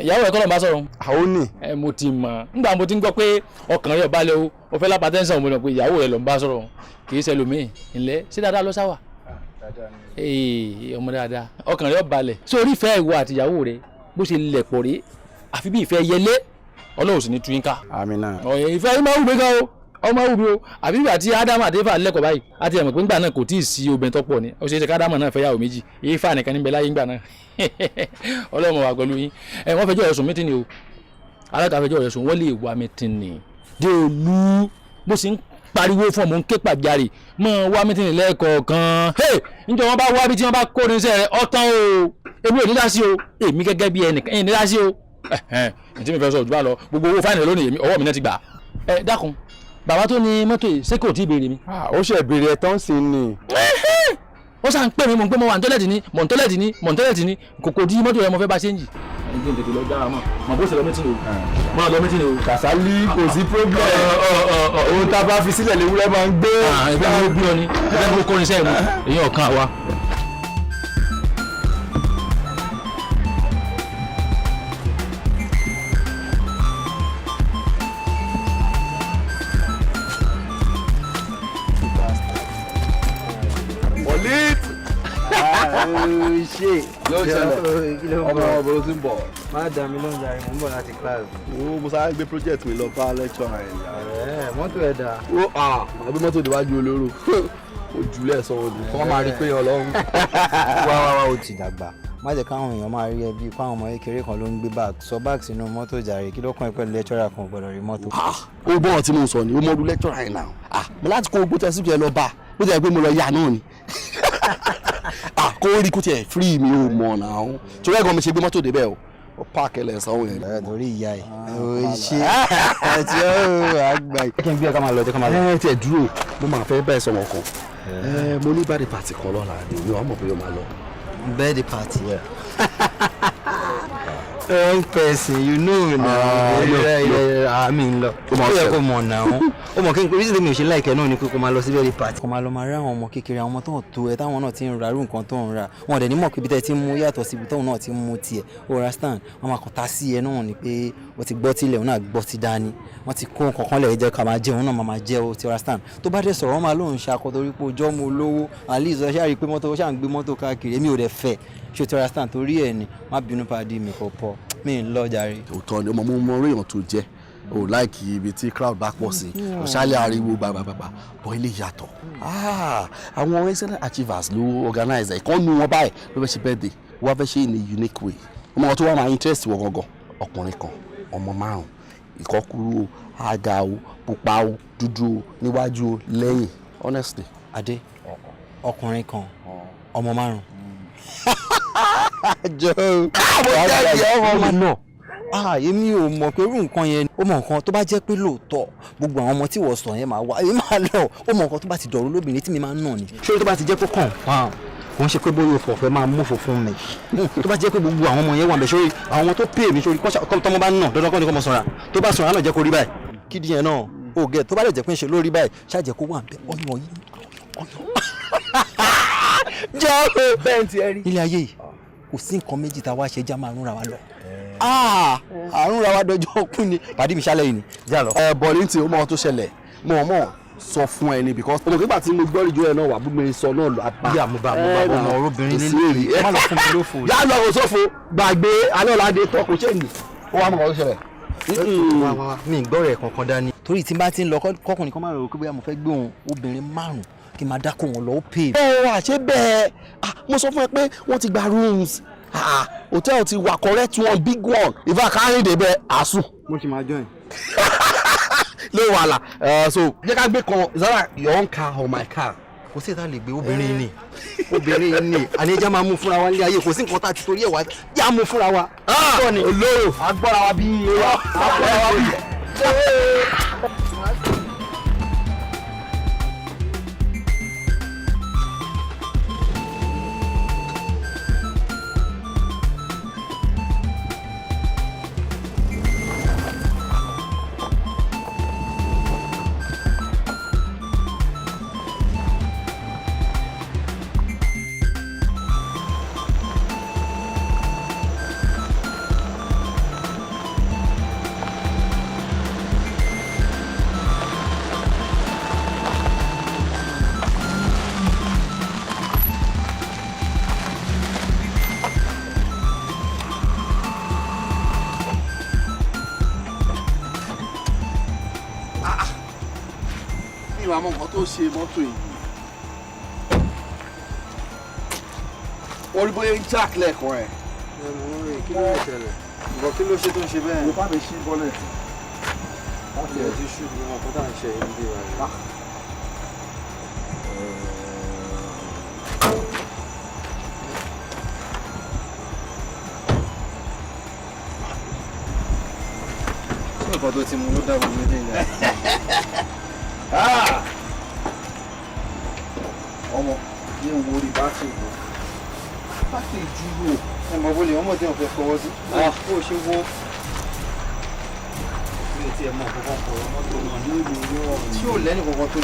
ìyàwó ẹ̀ kọ́ ló ń bá sọ̀rọ̀ òun. àwọn ní. Mo ti mọ̀ nígbà mo ti ń gbọ́ pé ọkàn rẹ̀ balẹ̀ o fẹ́ lápá tẹ́ńsán mo mọ̀ pé ìyàwó rẹ̀ ló ń bá sọ̀rọ̀ òun kì í ṣẹlòmíì ńlẹ́ ṣé dáadáa ló sáwà. Ọmọ dáadáa ọkàn rẹ̀ balẹ̀ sórí ìfẹ́ ìwọ àti ìyàwó rẹ̀ bó ṣe lẹ̀ pọ̀ rí àfi bí ìfẹ́ yẹlé Ọlọ́run sì ní tú yín ká. Àmín. Ìfẹ́ yín máa wù mí gan o ọmọ wùbí o àbí ìgbà tí ádámù àdéfà lẹ́kọ̀ọ́ báyìí a ti mọ̀ pé ńgbà náà kò tí ì sí obìnrin tó pọ̀ ni ó ṣe é ṣe kádámù náà fẹ́ yàwó méjì Éfà nìkan níbẹ̀ láyé ńgbà náà Ọlọ́run wà pẹ̀lú yín wọ́n fẹjọ́ rẹ̀ sùn mítìnì o alága fẹjọ́ rẹ̀ sùn wọ́n lè wá mítìnì Déolú bó ṣe ń pariwo fún ọmọ ń ké pàjáre mọ́ wá mítìnì lẹ́ẹ̀kọ̀ọ̀kan níjọ́ wọn bá wá bí tí wọ́n bá kó irinṣẹ́ rẹ̀ ọ̀tán o èmi ò ní dá sí o èmi gẹ́gẹ́ bí ẹnìkan èmi ní dá sí o ẹ̀ tí mi fẹ́ sọ òjúbà lọ gbogbo owó fáìnì lónìí ọwọ́ mi náà ti gbà dákun bàbá tó ní mọ́tò yìí ṣé kò tí ì béèrè mi. Ó ṣe béèrè ẹ̀ tán sí ni. ó sàn ń pè mí mo ń pè mo wà ní tọ́lẹ̀tì ní kòkò dí mọ́tò rẹ̀ mo fẹ́ bá ṣéǹjì. ẹni tí n tètè lọ dára mọ̀ bó ṣe lọ mítìnì o mọ́ lọ mítìnì o. Kàsálí kò sí problem ohun tá a bá fi sílẹ̀ léwúrẹ́ máa ń gbé. ẹgbẹ́ mi ò bí ọ ni ẹgbẹ́ mi ò kọrin sẹ́yìn mu èyí ọ̀kan àwa. ṣe ọmọ ọbọ tí ń bọ̀. má dá mi lóúnjẹ àrùn mò ń bọ̀ láti class. wo mo sáré gbé project mi lọ bá lecturer ẹ̀. mọ́tò ẹ̀ dà. àbí mọ́tò níwájú olóró ojúlẹ̀ sọ òdì kọ́ máa rí pé ọlọ́run. wá o ti dàgbà má jẹ́ káwọn èèyàn máa rí ẹ bíi fáwọn ọmọ kékeré kan ló ń gbé báàgì sọ báàgì sínú mọ́tò jàre kí ló kàn ẹ́ pẹ̀lú lecturer kan gbọ́dọ̀ rí mọ́tò. ó gbọ́n tí mo sọ ni ó mọ́dún lecturer yẹn náà mo láti kó gbó tẹ́sí jẹ lọ bá ó jẹ́ pé mo lọ yà náà ni kó rí kó tiẹ̀ free mi ò mọ̀ náà torí ẹ̀gbọ́n mi ṣe gbé mọ́tò débẹ̀ o ó páàkì ẹ̀ lẹ́sàn án yẹn. torí ìyá ẹ̀ ó ṣe àti àgbà yìí. kí n gbé ẹ ká máa lọ jẹ́ ká máa lọ. ẹ tiẹ̀ dúró mo máa fẹ́ bẹ́ẹ̀ sọ̀rọ̀ kan mo ní birthday party kan lọ́la ni mi ò mọ̀ pé yóò máa lọ. birthday party. Young person, you know now. Àmì ń lọ. Ó yẹ kó mọ̀ náà. Ó mọ̀ kí n reason mi ò ṣe láìkẹ́ náà ni pé kó máa lọ sí birthday party. Kó máa lọ máa rí àwọn ọmọ kékeré àwọn ọmọ tó ń tó ẹ táwọn náà ti ń ra irú nǹkan tó ń ra. Wọn ò dẹ̀ ní mọ̀ pé ibi tẹ́ ti ń mú yàtọ̀ síbi tóun náà ti ń mú tiẹ̀. Ó ra stand. Wọ́n máa kàn ta sí ẹ náà ni pé o ti gbọ́ tilẹ̀ òun náà gbọ́ ti dání. Wọ́n ti kó nǹkan kan lẹ̀ jẹ́ ká máa jẹ́ òun náà máa jẹ́ o ti ra stand. Tó bá dẹ̀ sọ̀rọ̀ wọ́n máa lóun ṣakọ torí pé ojú ọmọ olówó at least ọṣẹ́ àrí pé mọ́tò ṣáà ń gbé mọ́tò káàkiri èmi ò dẹ̀ fẹ́ ṣé o ti ra stand torí ẹ̀ ni má bínú pàdé mi kọ̀ọ̀pọ̀ mi ń lọ jàre. òótọ́ ni ọmọ mo rí èèyàn tó jẹ́ o láìkí ibi tí crowd bá pọ̀ sí o ṣálẹ̀ ariwo gbàgbàgbà bọ́ ilé yàtọ̀ àwọn excellent achievers ló organize ìkànnì wọn báyìí ló fẹ́ ṣe birthday wọ́n fẹ́ ṣe in a unique way ọmọ tó wà máa interest wọ gangan ọkùnrin kan ọmọ márùn ìkọkúrú o àga o pupa o dúdú o níwájú o lẹ́yìn honestly. Adé ọkùnrin kan ọmọ márùn. jọ ọmọ náà èmi ò mọ̀ pé irú nǹkan yẹn ó mọ̀ nǹkan tó bá jẹ́ pé lóòótọ́ gbogbo àwọn ọmọ tí wọ́n sọ yẹn máa wá èmi máa lọ ó mọ̀ nǹkan tó bá ti dọ̀rọ̀ lóbìnrin tí mi máa ń nà ni ṣé tó bá ti jẹ́ pé kàn kò ń ṣe pé bóyá òfòfẹ́ máa mú fòfún mi tó bá jẹ́ pé gbogbo àwọn ọmọ yẹn wà bẹ̀ sórí àwọn ọmọ tó pè mí sórí tọ́mọ bá ń nà dandan kọ́ ni kò mọ̀ sọ̀ra tó bá sọ̀ra náà jẹ́ kó rí báyìí kídì yẹn náà ó gẹ̀ tó bá lè jẹ́ pé ń ṣe lórí báyìí ṣáàjẹ́ kó wà bẹ́ ọyàn yìí jọ́ bẹ́ẹ̀ ti ẹ rí ilé ayé yìí kò sí nǹkan méjì tá a wá ṣe já máa rúnra wa lọ àrùn ra wa dọjọ́ kú ni pàdé mi ṣálẹ̀ yìí ni já lọ. bọ̀lì tí o mọ tó ṣẹlẹ̀ mọ̀ sọ fún ẹ ni because ọmọ kígbà tí mo gbọ́ ìjọ ẹ náà wà bú mi sọ náà lọ àbá. bí àmúbá ọmọ obìnrin nílé má lọ fún mi lófo. yá lọ kò sófo gbàgbé alẹ́ ọ̀làdé tọ́ kò ṣe nì ó wà mọ̀ kọ́ tó ṣẹlẹ̀. mi ì gbọ́ rẹ̀ kankan dání torí tí n bá ti ń lọ kọkùnrin kan máa rò pé bóyá mo fẹ́ gbé òun obìnrin 5 kí n máa dákó wọn lọ ó pè. ẹ wà ṣé bẹ́ẹ̀ mo sọ fún ẹ pé wọ́n ti gba rooms hotel ti wà correct one big one ìfà kárìndé bẹ́ẹ̀ àásù. mo ti máa join. ló wàhálà so jẹ́ ká gbé kan zara your own car or my car. kò sí ìta lè gbé obìnrin ni àní ẹja máa mú fúnra wa nílé ayé kò sí nǹkan tá a ti torí ẹ̀ wá já mú fúnra wa. olóró agbára wa bí agbára wa bí. àmọ́ nǹkan tó ṣe mọ́tò yìí wọ́n rí bóyá jack lẹ́ẹ̀kan ẹ̀. kí ló ń ṣẹlẹ̀ nǹkan kí ló ṣe tó ń ṣe bẹ́ẹ̀. mo bá mi ṣí bọ́lẹ̀tì. láti ẹ̀ ti ṣú ìgbìmọ̀ kan tá à ń ṣe èyí bí wàá. ṣé nǹkan tó ti mú ló dá gbogbo ilé ìyá. ọmọ ní wo orí bátìrì dúró. ẹ mọ bó lè ọmọ tí wọn fẹ́ fọwọ́ sí. bó ṣe wọ mi ò tiẹ̀ mọ kankan kọ̀ọ̀rọ̀ mọ́tò náà ní ìlú tí ò lẹ́nu kankan tó.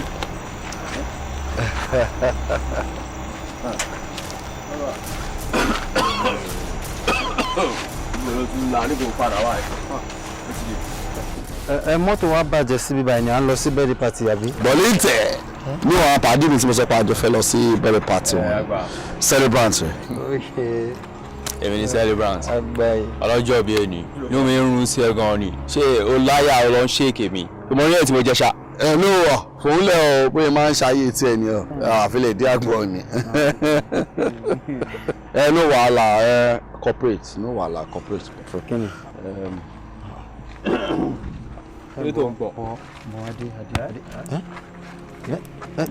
mọ́tò wa bàjẹ́ síbí báyìí ni à ń lọ sí birthday party àbí. bọ̀lí tẹ̀ ní àwọn pàdé mi tí mo sọ pé àjọ fẹ́ lọ sí birthday party wọn celebrant rẹ. èmi ni celebrant ọlọ́jọ́ bíi ẹni ní omi ń rún sí ẹ gan ni ṣé o láyà o lọ ń ṣèkè mi ìmọ̀ ní ẹ̀ tí mo jẹ́ ṣá. ẹ ló wà fòun lẹ ọ bóyá máa ń ṣayé tí ẹ ní ọ àfilẹ̀ dí àgbọ̀ ni ẹ no wàhálà ẹ corporate no wàhálà corporate. for kini. kí tó ń pọ̀.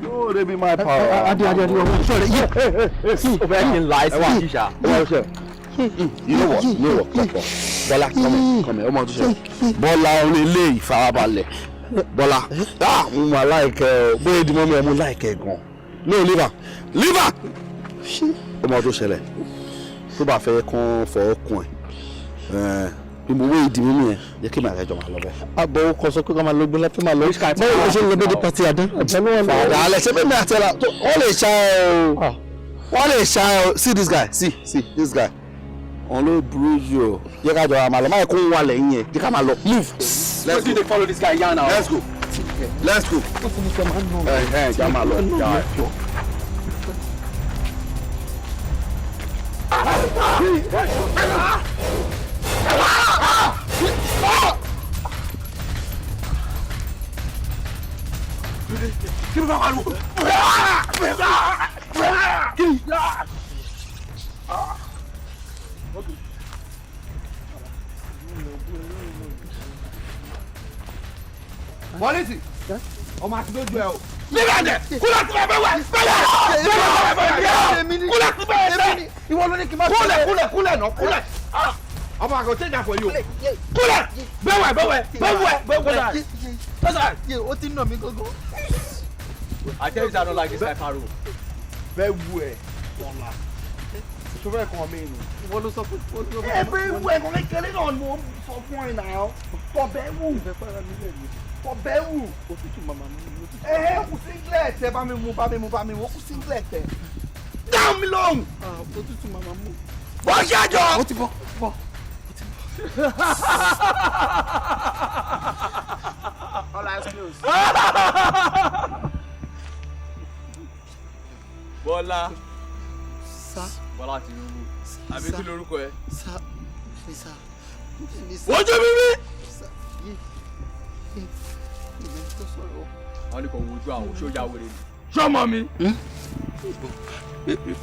yóò débi my power. adi ọmọ sọ̀rọ̀ yẹ. o bẹ kí n la ẹsẹ wa ṣíṣà. you know what Bọ́lá come here ọmọ tó ṣe Bọ́lá orin ilé ìfarabalẹ̀ Bọ́lá mo máa láìkẹ́ ọ bóyá ìdí mọ́mí ẹ mú láìkẹ́ gan no liver ọmọ tó ṣẹlẹ̀ tó bá fẹ́ kán fọ́ ọkùn ẹ̀ bí mo wé ìdí mímú yẹn jẹ́ kí màá rẹ̀ jọ máa lọ bẹ́ẹ̀. àbọ̀ ó kọ sọ pé ká máa lọ gbé lẹ́fẹ́ máa lọ báwo ló ṣe ń lọ bẹ́ẹ̀ di pàtí àdán àjálù wọn. fàdà alẹ́ ṣé bẹ́ẹ̀ mi àti ẹ̀ la wọ́n lè ṣá ẹ o wọ́n lè ṣá ẹ o see this guy see this guy òun ló burú jù o jẹ́ ká jọ máa lọ máa kó ń wà lẹ́yìn yẹn jẹ́ ká máa lọ move. let's go follow this guy yarn now. let's go. jà máa lọ jà. kí ló bá wà lù. Pọ́lísì ọmọ àti lójú ẹ o. nígbàdẹ kúlẹ̀ tí wọ́n bẹ wẹ̀ kúlẹ̀ tí bẹ́ẹ̀ bẹ́ẹ̀ ìwọ ló ní kí n máa kúlẹ̀ náà kúlẹ̀ ọmọ àgọ́ change for you kúlẹ̀ bẹ́wẹ̀ ó ti nà mí gógó. I tell you that I don't like this guy Faru. bẹ́wẹ̀ ọ̀la ìṣòro ẹ̀kan mi ni. ìwọ ló sọ pé bẹ́wẹ̀ ẹ̀kan kékeré náà ni mo sọ fún ẹ̀ náà fọ̀bẹ́wù fọ̀bẹ́wù. òtútù màmá mi. kù singlet ẹ bá mi mú kù singlet ẹ. dáhùn mi lóhùn. òtútù màmá mú. bọ́ ṣáàjọ. ó ti bọ́. All eyes closed. Bọ́lá. Sá. Bọ́lá Tinubu. Àbí kí lorúkọ ẹ? Sá. Ní sá. Wojú mi rí. Ìgbẹ́ tó sọ̀rọ̀. Wọ́n ní kò wojú àwọn sójà wèrè ni. Ṣọ́mọ mi.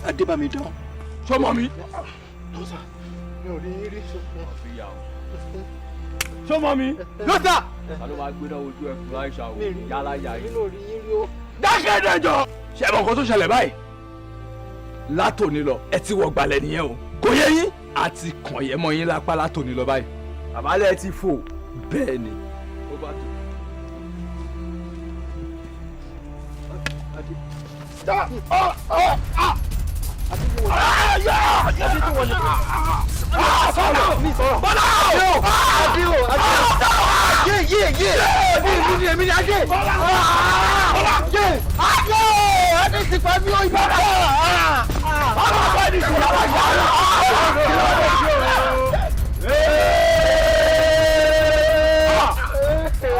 Adébámi dán. Ṣọ́mọ mi. Mi ò rí rí sọ́kùn. Ṣọ́mọ mi. Lọ́tà. Ta ló máa gbé náà ojú ẹkùn láìṣà o? Yálà yà yìí. Dákẹ́dẹ́jọ́. Ṣé ẹ̀mọ̀ kan tó ṣẹlẹ̀ báyìí? Látòní lọ, ẹ ti wọ gbalẹ̀ nìyẹn o. Kò yẹ yín? A ti kàn yẹ mọ́ yín lápá látòní lọ báyìí. Àbálẹ̀ ti fò. Bẹ́ẹ̀ ni. Ó bá tó.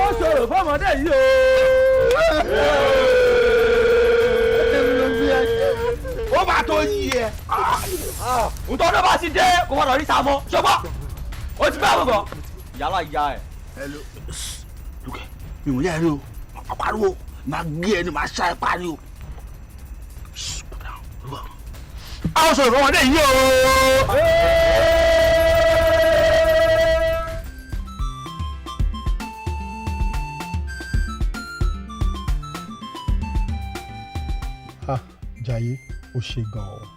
Ó ṣòro fọmọdé yìí o. Ó bá tó yí ẹ. Ntọ́ ló bá ti dé kó wọ́n lọ rí sàmọ́ ṣọgbọ́n. Ó ti bẹ́ẹ̀ gbọ́. Yálà ìyá ẹ̀. Hello. Lùkẹ́ mi ò yá ẹ rí o. Àpariwo máa gbé ẹni máa ṣá ẹ parí o. Àwọn sọ̀rọ̀ fọmọdé yìí o. Jayé ó ṣe gan-an.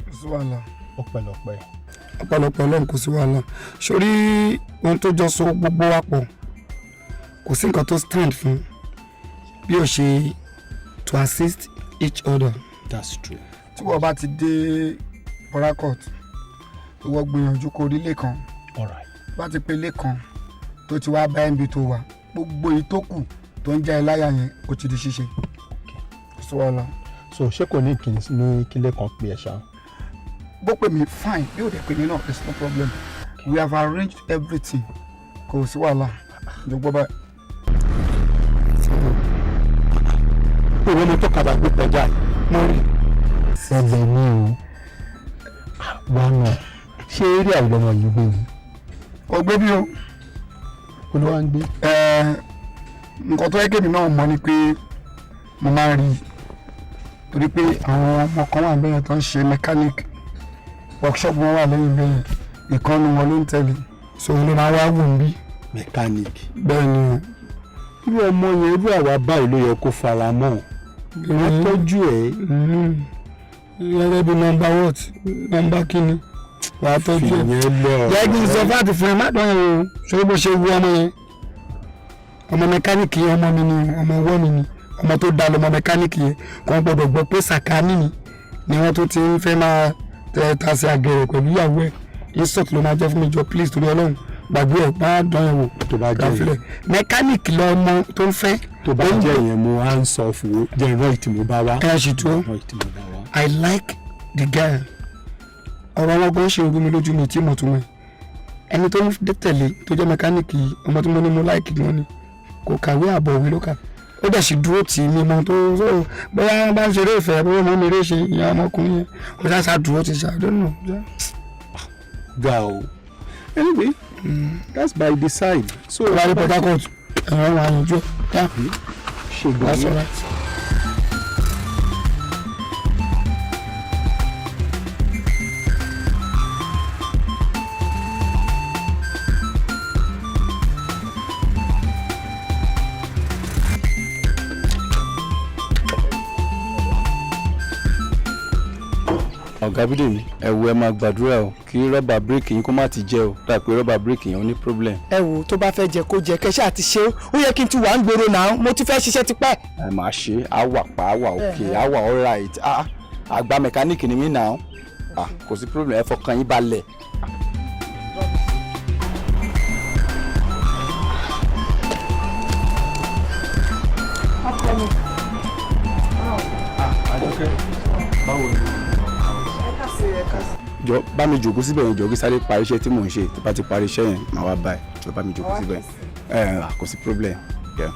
Kò sí wàhálà. Ọpẹ́lọpẹ́. Ọpẹ́lọpẹ́ Ọlọ́run kò sí wàhálà. Sórí ohun tó jọ so gbogbo wa pọ̀ kò sí nǹkan tó stand fún bí ó ṣe to assist each other. That's true. Tí wọ́n bá ti dé Port Harcourt ìwọ gbìyànjú kó rí lẹ́kan. Bá ti pé lẹ́kan tó ti wá bá ẹ̀mí tó wà gbogbo ìtókù tó ń já ẹ láyà yẹn ó ti di ṣíṣe. Kò sí wàhálà. So ṣé kò ní kílé kan pè ẹ́ ṣá? Bó pè mí fine bí ò dẹ̀ pè mí náà there's no problem. We have arranged everything. Kò sí wàhálà. Jọ̀gbọ́n báyìí. Òwe mo tó kàdà gbé pẹ̀já mo rí. Ṣẹlẹ̀ ní o. Wà náà ṣé eré àwọn ọmọ yìí gbé mi? Ọgbẹ́ bí o. Olúwa ń gbé. Nǹkan tó yẹ kébì náà mọ̀ ni pé mo máa ń rí torí pé àwọn ọmọ kan wà bẹ́ẹ̀ tó ń ṣe mechanic workshop wọn wà lẹ́yìn bẹ́ẹ̀ ìkànnì wọn ló ń tẹ̀lé so ló máa wá wù ń bí. Mechanic. Bẹ́ẹ̀ ni o. Irú ọmọ yẹn irú àwa báyìí ló yẹ kó fara mọ́. Wọ́n tọ́jú ẹ̀. Gẹ́gẹ́ bí nọ́mbà what nọ́mbà kíni wà á tọ́jú ẹ̀. Jẹ́ kí n sọ fáàtì fún ẹ má dán yẹn o ṣé bó ṣe wú ọmọ yẹn. Ọmọ mẹkáníìkì ọmọ mi ni ọmọ ọwọ́ mi ni ọmọ tó dá lọmọ mẹkáníìkì yẹn kò gbọdọ̀ gbọ́ pé sàkáání ni wọ́n tó ti ń fẹ́ máa ta sí àgẹ̀rẹ̀ pẹ̀lú ìyàwó ẹ̀ insult ló máa jẹ́ fún mi jọ please torí Ọlọ́run gbàgbé ẹ̀ má dán yẹn wò tó bá jẹ́ yẹn mẹkáníìkì lọmọ tó ń fẹ́. tó bá jẹ́ yẹn mo á ń sọ fún jẹ́ ìrọ̀ ìtìmọ̀ bá wá. ẹ ṣì tó I like the girl ọ̀rọ̀ wọn gan ṣe orú mi lójú mi tí mo tún mọ̀ ẹni tó ń tẹ̀lé tó jẹ́ mẹkáníìkì ọmọ tí mo ní mo like gan ni kò kàwé àbọ̀ òwe ló kà ó dẹ̀ sì dúró tì í mímọ́ tó sọ̀rọ̀ bóyá wọ́n bá ń ṣeré ìfẹ́ bóyá wọ́n mèrè ṣe ìyá ọmọkùnrin yẹn ó ṣáṣá dúró ti ṣàdónà. Ga o. Anyway, that's by the side. So wà ní Port Harcourt ẹ̀rọ wà yanjú ẹ̀ ṣègbè that's all right. Ọ̀gá Bídèmí ẹ̀wù ẹ máa gbàdúrà o kí rọ́bà bíréèkì yín kó má ti jẹ́ o dà pé rọ́bà bíréèkì yẹn ó ní problem. ẹ wo tó bá fẹ́ jẹ kó jẹ kẹṣẹ́ àti ṣe ó yẹ kí n ti wà ń gbòòrò náà mo ti fẹ́ ṣiṣẹ́ tipẹ́. ẹ máa ṣe àwà pa àwà òkè àwà alright àgbà mẹkáníìkì ni mí náà kò sí problem ẹ fọkàn yín balẹ̀. báwo ni. jọ bá mi jòkó síbẹ̀ yẹn jọ kí sáré parí iṣẹ́ tí mò ń ṣe tó bá ti parí iṣẹ́ yẹn màá wá báyìí jọ bá mi jòkó síbẹ̀ kò sí problem. Yeah.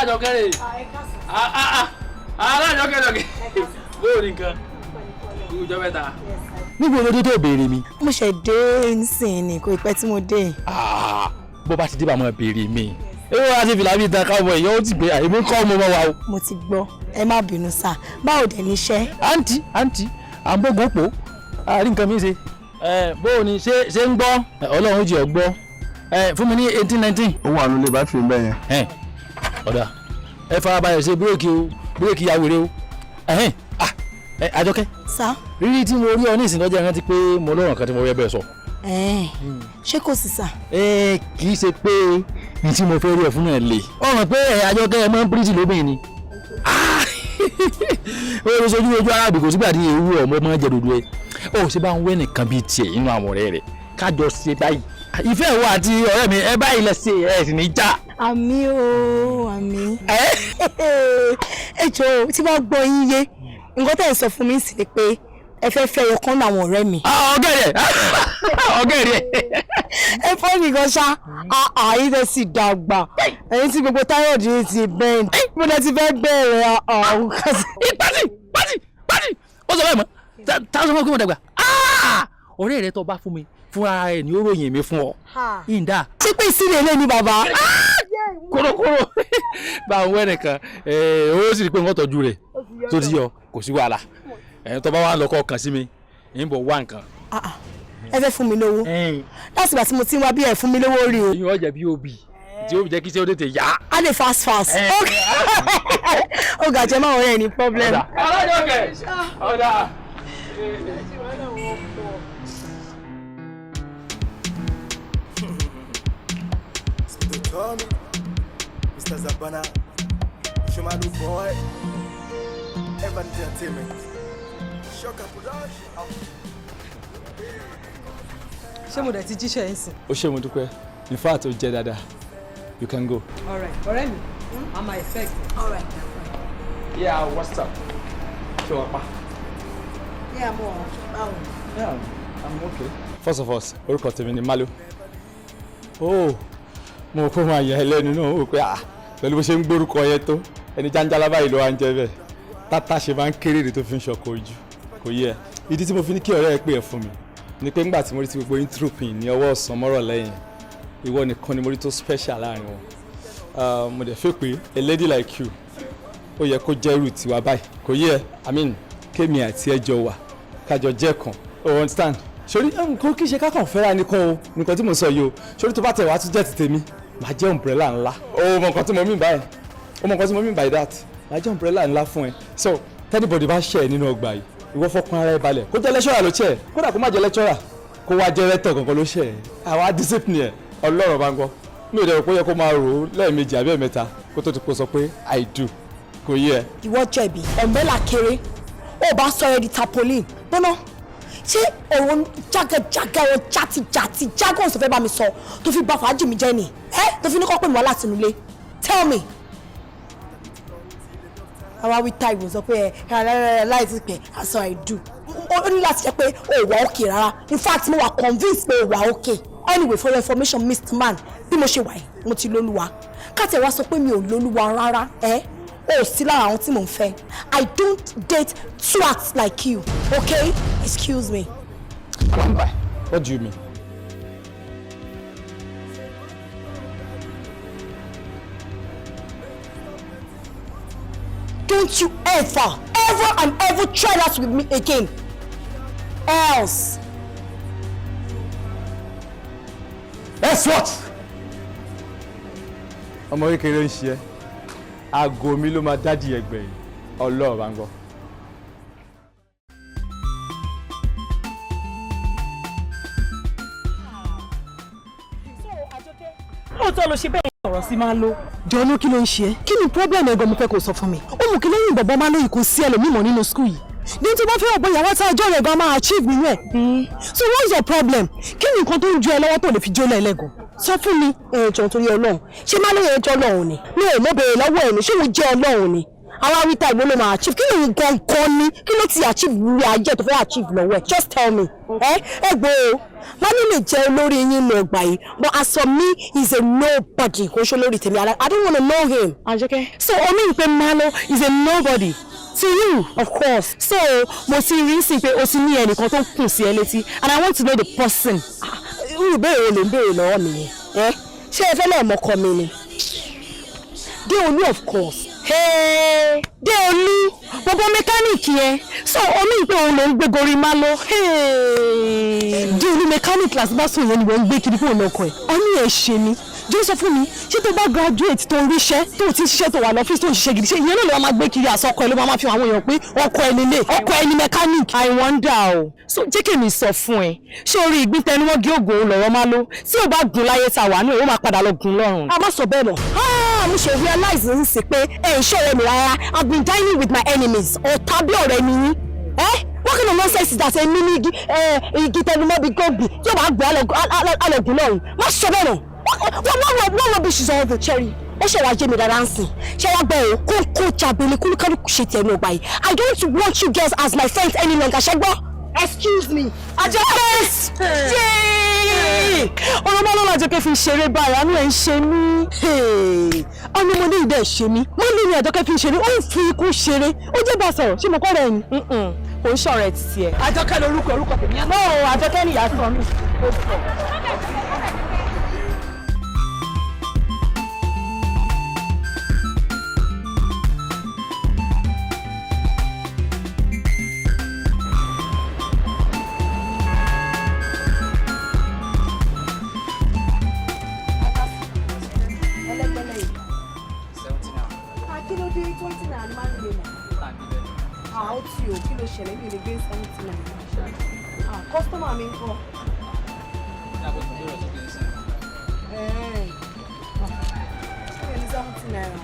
alájọkẹ́rẹ́ alájọkẹ́rẹ́ bóò ní nǹkan ìjọ mẹ́ta. níbo ló dé tó béèrè mi. mo ṣe dé nsìn ni kò pẹ́ tí mo dé. bó bá ti dé bá mọ béèrè mi. ewé wa ti fìlà bíi ìtàn káwọ èèyàn ó ti gbé àyè mú kọ́ ọmọ wa o. mo ti gbọ́ ẹ má bínú sá báwo dẹ̀ níṣẹ́. àǹtí à ń bógun pò àárín nǹkan mi ṣe. bóò ni ṣé ń gbọ́ ọlọ́run ó jẹ́ ọ gbọ́ fún mi ní 1819. ó wà nílé bátìrì bẹ́ẹ̀ yẹn. ọ̀dà ẹ farabalẹ̀ ṣe búrèkì ya wèrè o. Àjọkẹ́. Sá. rírí tí mo rí ọ ní ìsìn lọ́jọ́ ìrántí pé mo lọ́rọ̀ kan tí mo fẹ́ bẹ́ẹ̀ sọ. ṣé kò sí sá. kì í ṣe pé ní tí mo fẹ́ rí ẹ fún náà lè. ọ̀ràn pé Àjọkẹ́ ẹ máa ń píríṣì lóbìnrin ni. ó lè sojú ojú arábì kò sígbà tí ewu ọmọ máa ń jẹ dòdò ẹ. ó ṣe bá ń wẹ́ nìkan bíi tiẹ̀ nínú àwọn ọ̀rẹ́ rẹ̀ kájọ ṣe báyìí. ìfẹ́ wo àti ọ̀rẹ́ mi ẹ báyìí lẹ ṣe ẹ sì ní já. àmì o àmì. ẹ jọ̀ọ́ tí wọ́n gbọ́ yín yé nǹkan tẹ́ ẹ sọ fún mi sì ni pé ẹ fẹ́ fẹ́ yọ kán àwọn ọ̀rẹ́ mi. ọ̀gẹ̀rẹ̀. ẹ fọ́ nìkan ṣá àyè tẹ́ sì dàgbà ẹ̀yin tí gbogbo táyọ̀dì yìí ti bẹ́ẹ̀ ni mo lẹ ti fẹ́ bẹ̀rẹ̀ àwọn kan. pátì ó sọ bẹ́ẹ̀ mọ́ táwọn sọ fún mi dàgbà ọ̀rẹ́ rẹ tó bá fún mi fúnra rẹ̀ ni ó ròyìn mi fún ọ. ìdá. ṣé pé ìsílẹ̀ ilé ni bàbá. kórókóró bá àwọn ẹnì kan ó sì rí i pé wọ́n tọ́jú rẹ̀ tó ti yọ kò sí wàhálà tó bá wà lọ́kọ̀ kan sí mi ń bọ̀ wá nǹkan. ẹ fẹ́ fún mi lówó láti ìgbà tí mo ti ń wá bí ẹ fún mi lówó rí o. ìyẹn ọjà bí obì tí ó jẹ́ kí iṣẹ́ ó tètè yá. a lè fast. ó gàjẹ́ máa wọ̀nyẹn ní problem. ọ̀dà. Mr. Zabana, Shumadu Boy, Evan Entertainment, Shoka Production. ṣé mo dẹ̀ ti jíṣẹ́ yín sìn. ó ṣe mo dúpẹ́ in fact ó jẹ́ dáadáa you can go. all right ọ̀rẹ́ mi I'm expecting. all right. yeah what's up ṣé wàá pa. yeah mo báwo. yeah I'm okay. first of all orúkọ tèmi ni Malo. oh mo kó máa yẹ ẹ lẹ́nu náà ó pé pẹ̀lú bó ṣe ń gbórúkọ yẹn tó ẹni jáńjálá báyìí ló wá ń jẹ bẹ́ẹ̀ tátà ṣe máa ń kéré rè tó fi ń ṣọkọ ojú kò yẹ ìdí tí mo fi ní kí ọ̀rẹ́ ẹ pè ẹ fún mi ni pé ńgbà tí mo rí ti gbogbo intropin ní ọwọ́ ọ̀sán mọ́rọ̀ lẹ́yìn ìwọ nìkan ni mo rí tó special láàrin wọn mo dẹ̀ fẹ́ pé a lady like you ó yẹ kó jẹ́ irú tiwa báyìí kò yẹ I mean kémi àti ẹjọ́ wà kájọ jẹ́ kan o understand sori nǹkan kí ṣe kákan fẹ́ra nìkan o nǹkan tí mo sọ yìí o sori tó bá tẹ̀ wá tún jẹ́ ti tèmi màá jẹ́ umbrella ńlá o mọ nǹkan tí mo mean by o mọ nǹkan tí mo mean by that màá jẹ́ umbrella ńlá fún ẹ so anybody bá ṣe ẹ nínú ọgbà yìí ìwọ fọkàn ara ẹ balẹ̀ kó jẹ́ lẹ́ṣọ́ra ló ṣe ẹ kódà kó má jẹ́ lẹ́ṣọ́ra kó wá jẹ́ rẹ́tọ̀ kankan ló ṣe ẹ àwa discipline ẹ ọlọ́run bá ń gbọ́ mi ò dẹ̀ rò pé ó yẹ kó máa rò ó lẹ́ẹ̀mejì àbí ẹ̀mẹ́ta kó tó ti kó sọ pé I do kò yẹ. ìwọ jẹ̀bi umbrella kéré ó bá sọ ẹ di tarpaulin gbọ́ná ṣé òun jágẹjágẹ òun játijàti jágọ̀ ọ̀sẹ̀ fẹ́ bá mi sọ tó fi bà fàájì mi jẹ́ ni tó fi ní kọ́ pé mi wá láti inú ilé tell me. àwa wí ta ìwò sọ pé láìsí pé aṣọ I do ó ní láti jẹ́ pé ó wà okay rárá in fact mo wà convinced pé ó wà okay anyway for your information Mr. Man bí mo ṣe wà yìí mo ti lólúwa káàtẹ̀ wá sọ pé mi ò lólúwa rárá ó sí lára àwọn tí mò ń fẹ́ I don't date twats like you okay excuse me. What do you mean? Don't you ever and ever try that with me again else. That's what. ọmọ kékeré ń ṣe ẹ́ aago mi ló máa dádì ẹgbẹ́ yìí ọlọ́ọ̀ bá ń gbọ́. lóòótọ́ ló ṣe bẹ́ẹ̀ ọ̀rọ̀ sí máa ń lo. jọ̀ọ́nù kí ló ń ṣe é kí ni problem ẹ̀gbọ́n mo fẹ́ kó sọ fún mi ó mú kí lẹ́yìn bọ̀bọ̀ máa lóyìn kó sí ẹlòmímọ̀ nínú school yìí ní tí wọ́n fẹ́ ọ̀gbọ́n ìyàwó tá a jọ rẹ̀ gan máa achieve nínú ẹ̀. so what's your problem kí ni nǹkan tó ń ju ẹ lọ́wọ́ tó lè fi jólẹ̀ ẹlẹ́gùn sọ fún mi ẹ̀jọ̀ torí ọlọ́run ṣé má lóye ẹjọ́ ọlọ́run ni mi ò mọ̀ bèrè lọ́wọ́ ẹ̀ ní ṣé mo jẹ́ ọlọ́run ni Àwa wí ta ìgbó ló máa achieve. Kí ló ń gan ni? Kí ló ti achieve lórí ayé tó fẹ́ achieve lọ́wọ́ ẹ̀? Just tell me. Ẹgbẹ́ o. Mami lè jẹ́ olórí yín lọ gbà yìí. But as for me, he's a nobody. Kò ṣe olórí tèmi. I don't want to know him. Àjọkẹ́. So omi ìpè Malo is a nobody. To you, of course. So, mo ti rí sí pé o ti ní ẹnìkan tó kùn sí ẹ létí, and I want to know the person. Ìbéèrè wo lè ń béèrè lọ́wọ́ mi yẹn? Ṣé ẹ fẹ́ lẹ́ẹ̀mọ́kọ mi ni? Déolú, of course. Hey, Déolú, gbogbo mẹkáníìkì yẹn. So, omi ìpè òun ló ń gbé gorí Malo. Déolú mẹkáníìkì láti bá sùn yẹn ni wọ́n ń gbé kiri fún òun ọkọ ẹ̀. Ọ ní ẹ̀ ṣe ni. Jẹ́ sọ fún mi, ṣé tó bá graduate tó ń ríṣẹ́ tó ti ń ṣiṣẹ́ tó wà lọ́fíìsì tó ń ṣiṣẹ́ gidi ṣe ìyẹn náà ló máa gbé kiri àsọkọ ẹ ló máa fi àwọn èèyàn pé ọkọ ẹni lè ọkọ ẹni mechanic. I wonder o. So jẹ́ kí èmi sọ fún ẹ ṣé orí ìgbín tẹnu wọ́n gé ògùn lọ́rọ́ máa ló tí ò bá gùn láyé ta wà náà ó máa padà lọ gùn lọ́rùn. A má sọ bẹ́ẹ̀ lọ. Mo ṣe realize ń sì pé ẹ ń ṣọ̀rẹ́ mi rárá. I've been dining with my enemies. Ọ̀tá bí ọ̀rẹ́ mi yín. What kind of nonsense is that? Ẹ ní igi tẹnu mọ́ bí góòbì tí ó bá gbé alọ̀gùn lọ́rùn. Má ṣe bẹ́ẹ̀ náà. What rubbish is all the cherry? Ó ṣe wá jẹ́ mi dára ń sìn. Ṣé wá gbọ́ o? Kó jàbẹ̀lẹ̀ kúlúkálùkù ṣe tiẹ̀ ní ọgbà yìí. I don't want you girls as my friends any longer. Ṣé gbọ́? Excuse me. Àjọkẹ́. Ọlọ́mọ lọ́la Àjọkẹ́ fi ṣeré báyìí. Àánú ẹ̀ ń ṣe mí. Ọmọ ọmọdé ìdá ẹ̀ ṣe mí. Wọ́n ní ní Àjọkẹ́ fi ṣeré. Ó ń fi ikú ṣeré. Ó jẹ́ bá sọ̀rọ̀. Ṣé mo kọ́ rẹ̀ ni? Kò ń ṣọ̀rẹ́ ti tiẹ̀. Àjọkẹ́ lorúkọ tèmi. No, Àjọkẹ́ ni ìyá sọ mí. Kí ló ṣẹlẹ̀ ní ilé seventy nine. Customer mi ń kọ́. Ní 70 naira.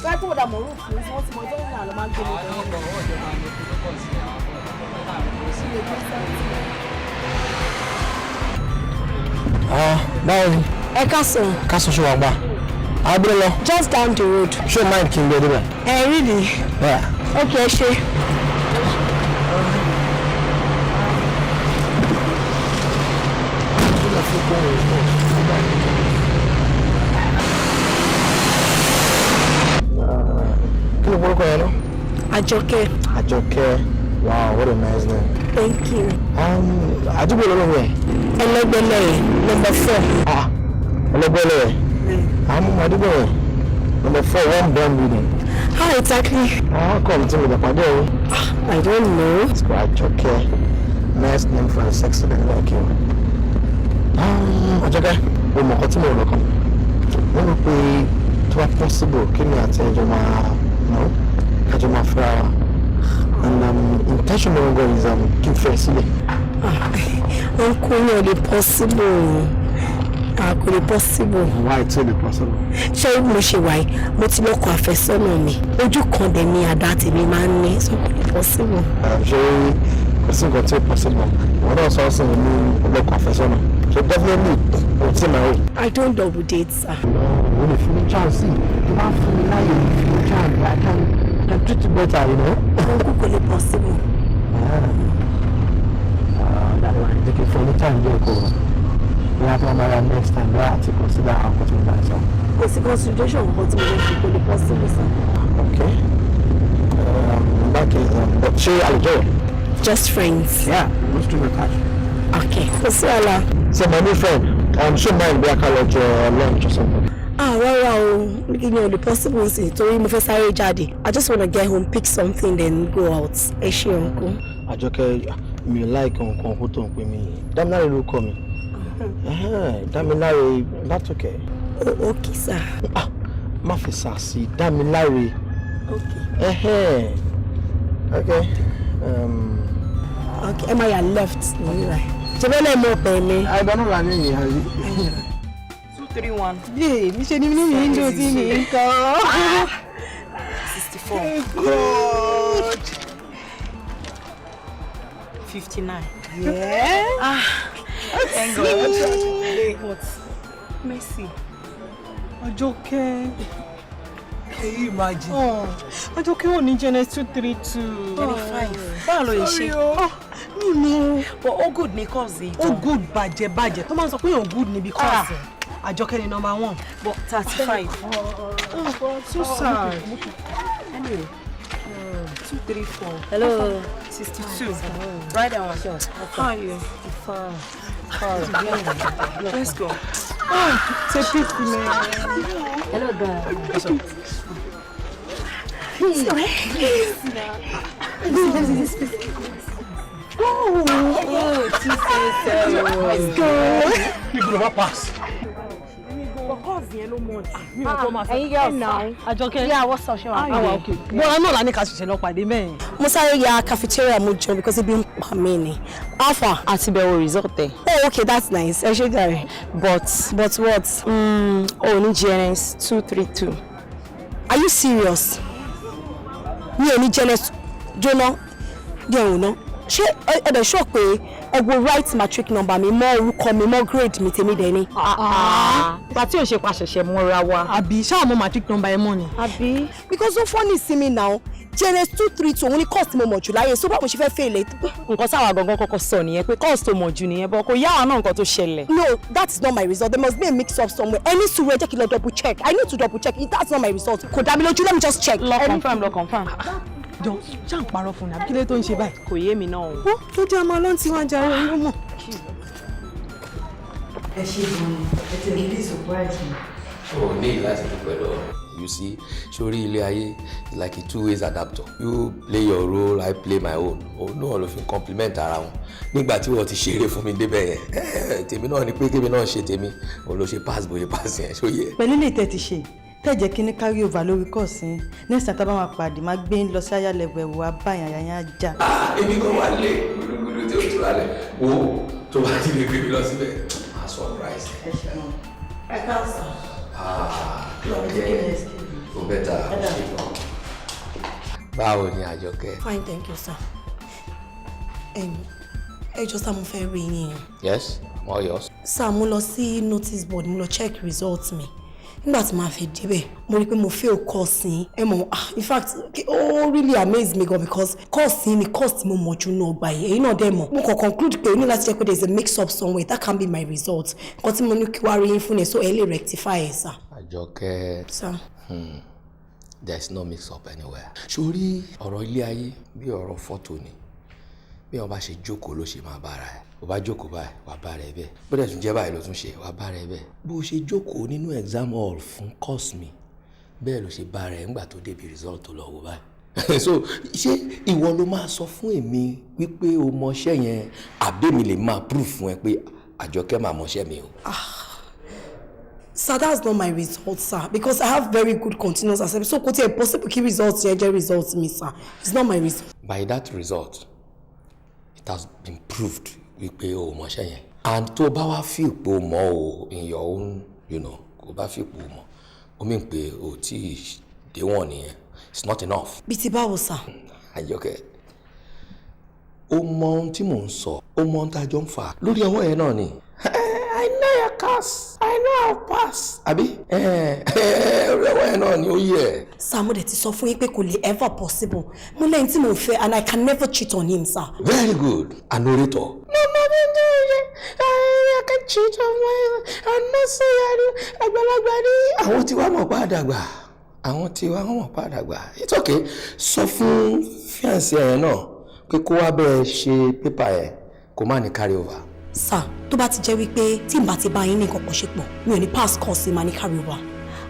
Fẹ́ tó dà mọ̀ rúùfù ní wọ́n ti mọ ọjọ́ ìrìn àlọ́ máa ń gbé ní ìgbà. Báwo ni? Ẹ káàsán. Káàsán ṣe wà gbà. Abúlé lọ. Just down the road. Ṣé o mind kí n gbé débẹ̀? Really? Yeah. Okay, ṣe. Kí ló gbórúkọ yẹn lọ? Àjọkẹ́. Àjọkẹ́. Wow, what a nice name. Thank you. Àdúgbò lọ́wọ́ yẹn. Ẹlẹ́gbẹ̀lẹ̀ number 4. Ẹlẹ́gbẹ̀lẹ̀. Àmọ́ àdúgbò yẹn. Number 4, one brand building. How exactly? How come to the Pade? I don't know. It's quite okay. Nice name for a sexy man like you. Àjọkẹ́, o mọ̀ kọ́ tí mo lọ kàn. Wọ́n rò pé tó bá possible kí ni àti ẹjọ́ máa mọ̀ kájọ máa fẹ́ra wa. And intention of God is kí n fẹ́ sílẹ̀. Wọ́n kò ní ọ̀lẹ́ possible. Kò lè possible. Why it's only possible? Ṣé mo ṣe wáyé mo ti lọ́kọ àfẹ́sọ́nà mi ojú kan dẹ̀ ni àdá tèmi máa ń ní so kò lè possible. Ṣé kò sí nǹkan tí ó possible? Wọ́n náà sọ ọ́ ní ọlọ́kọ àfẹ́sọ́nà. So definitely o ti máa rí. I don't double date, sir. O lè fi mi chance sí. Tó bá fún mi láyè fi mi chance. I can treat you better, you know. Kò lè possible. That one, take it for the time you go. We have to marry next time. We have to consider how much we buy some. Kò sí consideration but mo lè fi kò lè possible, sir. Okay. In that case, but ṣé àlejò? Just friends. Yeah, let's do the cash. Okay. Kò sí ọ̀la. So my new friend, ṣé mind bí a ká lọ jẹ lunch or something? Rárá o, kí ni o lè possible sí torí mo fẹ́ sáré jáde. I just want to get home, pick something then go out. Ẹ ṣé uncle. Àjọkẹ́, mi like nǹkan kó tó ń pè mí. Dámiláre ló kọ mi. Dámiláre, that's okay. Oh, okay, sir. Má fi sà sí Dámiláre. Okay. Okay. Okay, am I your left? Ṣé bẹ́ẹ̀ lẹ́ mọ̀ pẹ̀ mi? Àìdáná là ní ìyá yìí. 231. Yé, mi ṣe ni mi ń dùn sí mi nǹkan. 64. Good. 59. Yeah. Thank God. What? Mercy. Àjọkẹ́. Can you imagine? Àjọkẹ́ ò ní Genesis 232. 25. Báwo ló yẹ ṣe? No. But all good ní course yìí. Ó good bàjẹ́. Tó máa ń sọ pé òun good níbi course. Àjọkẹ́ ni number 1. But 35. So sad. Anyway. 2, 3, 4. Hello. 62. Right down. How are you? Let's go. C'est pity, man. Hello, girl. Let's go. People don't pass. Ẹ̀yin girls now. Àjọkẹ́. Yeah, what's up? Okay. Bọ́lá náà la ní ká ṣiṣẹ́ lọ pàdé mẹ́rin. Mo sáré ya cafeteria mo jẹun because ebi ń pa mí ni. Alpha. Àti bẹ̀wò result ẹ̀. Oh, okay, that's nice. Ẹ ṣé jàre. But what? Oh, ní GNS 232. Are you serious? Mi ò ní Genesis jóná díẹ̀ ò ná. Ṣé ẹ̀dẹ̀ sọ pé ẹ wo right matric number mi mọ́ orúkọ mi mọ́ grade mi tèmi dẹ̀ ni? Ìgbà tí ò ṣe pa ṣẹ̀ṣẹ̀ mọ́ra wa. Àbí ṣáà mọ matric number ẹ mọ́ ni. Àbí because ó funny sí mi now. Genesis 232 òun ni course mo mọ̀ jù láyé so báwo ṣe fẹ́ fail it. Nǹkan sáwà gangan kọ́kọ́ sọ nìyẹn pé course tó mọ̀ jù nìyẹn bọ́ kò yá wa náà nǹkan tó ṣẹlẹ̀. No, that is not my result. There must be a mix up somewhere. Any sùúrù ẹ jẹ́ kí n lọ double check. I need to double check. That's not my result. Kò dá mi lójú, let me just check. Lọ confirm. Jọ ṣáà ń parọ́ fún mi àbí kí ló tó ń ṣe báyìí. Kò yé mi náà o. Ó tó jẹ́ ọmọ ọlọ́run tí wọ́n ń jàre oyún mọ̀. Ẹ ṣe gan-an, ẹ ti really surprise me. o ní láti dúpẹ́ lọ. You see, sórí ilé ayé is like a two-ways adapter. You play your role, I play my own. Òun náà ló fi compliment ara wọn. Nígbà tí wọ́n ti ṣeré fún mi débẹ̀ yẹn, tèmi náà ni pé kébì náà ṣe tèmi, òun ló ṣe pass bóyá pass yẹn, ṣó yẹ. Pẹ̀lú ilé tẹ́ ti ṣe, tẹ́jẹ̀ kí ní carry over lórí course yẹn. Next time tá bá máa pàdé, máa gbé lọ sí higher level ẹ̀wọ̀ abáyàn àyàyàn ajá. Èmi kan wà lé gbúdúgbúdú tí ó tura lẹ̀. Wo tó bá ti lè gbé mi lọ síbẹ̀, máa surprise. Ẹ káàsán. Okay. O better. Báwo ni Àjọkẹ́? Fine, thank you, sir. Ẹ jọ̀ọ́ sá mo fẹ́ rí yín. Yes, I'm all yours. Sá mo lọ sí notice board, mo lọ check results mi. Nígbà tí màá fi débẹ̀, mo rí pé mo fail course yín. Ẹ mọ̀, in fact, ó really amazed me gan because course yín ni course tí mo mọ̀ jù náà gbà yìí. Èyí náà dẹ̀ mọ̀. Mo kàn conclude pé ó ní láti jẹ́ pé there is a mix up somewhere. That can be my result. Nǹkan tí mo ní kí wá rí yín fún ẹ so ẹ lè rectify ẹ sá. Àjọkẹ́. Sir. There's no mix up anywhere. Sórí ọ̀rọ̀ ilé ayé bí ọ̀rọ̀ fọ́tò ni. Bí wọ́n bá ṣe jókòó ló ṣe máa bára ẹ̀. Bó bá jókòó báyìí, wà bá rẹ̀ bẹ́ẹ̀. Bó dẹ̀ tún jẹ́ báyìí ló tún ṣe, wà bá rẹ̀ bẹ́ẹ̀. Bó ṣe jókòó nínú exam hall fún course mi, bẹ́ẹ̀ ló ṣe bá rẹ̀ ńgbà tó débi result tó lọ wò báyìí. So ṣé ìwọ ló máa sọ fún èmi wípé o mọṣẹ́ yẹn àbẹ́mi lè máa proof fún ẹ pé Àjọkẹ́ máa mọṣẹ́ mi o? Sir, that's not my result, sir. Because I have very good continuous assessment. So, could it possible key results here? Results, me, sir. It's not my result. By that result, it has been proved wípé o mọṣẹ́ yẹn. And tó bá wá feel pé o mọ̀ o in your own, kò bá feel pé o mọ̀, o mean pé o tí dé wọ̀n nìyẹn. It's not enough. Bí báwo, sir? Àjọkẹ́, o mọ ohun tí mò ń sọ, o mọ ohun tá a jọ ń fà lórí ọwọ́ yẹn náà ni. I know your course. I know I'll pass. Àbí? Orí ọwọ́ yẹn náà ni ó yẹ. Sir, mo dẹ̀ ti sọ fún yín pé kò lè ever possible. Mo lẹ́yìn tí mo fẹ́ and I can never cheat on him, sir. Very good. An orator. No, I can cheat on my I'm not saying àgbàlagbà ni. Àwọn tí wàá mọ̀ pa àdàgbà. Àwọn tí wàá mọ̀ pa àdàgbà. It's okay. Sọ fún fiancé ẹ̀ náà pé kó wá bẹ́ẹ̀ ṣe pépà ẹ̀ kó má ní carry over. Sir, tó bá ti jẹ́ wípé tí n bá ti bá yín ní nǹkan kan ṣe pọ̀, mi ò ní pass course ma ní carry over.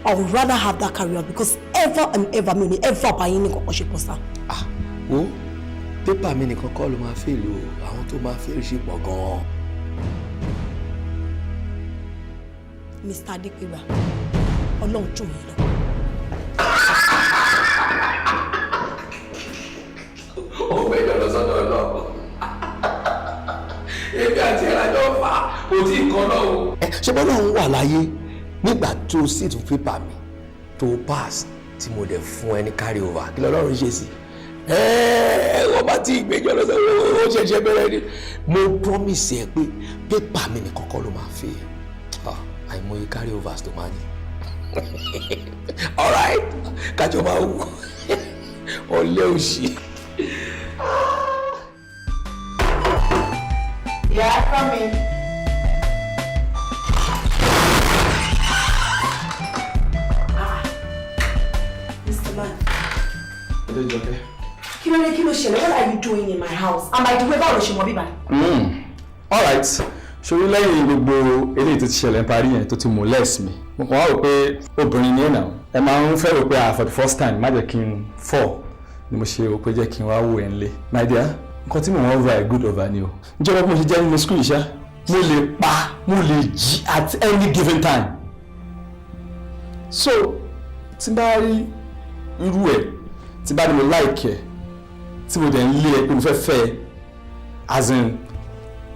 I would rather have that carry over because ever and ever mi ò ní ever bá yín ní nǹkan kan ṣe pọ̀, sir. Wo pépà mi nìkan kọ́ ló máa fail o, àwọn tó máa fail ṣe pọ̀ gan-an. Mr. Adépéwà, Ọlọ́run jù yín lọ. Ó fẹ́ jọ lọ sọ́dọ̀ náà. Èmi àti ẹ̀rájọ́ fà kò tí ì kan náà o. Ṣé bọ́lá òun wà láyé nígbà tó sì tún pépà mi tó pass tí mo dẹ̀ fún ẹ ní carry over kí lọ́lọ́run ṣe sí? Wọ́n bá ti ìgbẹ́jọ́ lọ sọ́dọ̀ ó ṣẹ̀ṣẹ̀ bẹ̀rẹ̀ ni. Mo promise ẹ pé pépà mi nìkan kọ́ ló máa fi àìmọye carry overs tó máa ní. All right, kájọ máa wù ọ̀lẹ òṣì. Yeah, come in. Mr. Man. Kí ló ṣẹlẹ̀? What are you doing in my house? And by the way, báwo ló ṣe mọ bíbá? All right. Ṣorí lẹ́yìn gbogbo eléyìí tó ti ṣẹlẹ̀ parí yẹn tó ti molest mi. Mo kàn wá rò pé obìnrin ni ẹ̀ náà. Ẹ máa ń fẹ́ rò pé for the first time má jẹ́ kí n fall ni mo ṣe rò pé jẹ́ kí n wá wò ẹ́ nílé. My dear, nǹkan tí mo wọ́n over a good over ni o. Níjọba bí mo ṣe jẹ́ nínú school iṣẹ́, mo lè pa, mo lè jí at any given time. So, tí n bá rí irú ẹ̀, tí n bá ní mo like ẹ̀, tí mo dẹ̀ ń lé ẹ pé mo fẹ́ fẹ́ ẹ, as in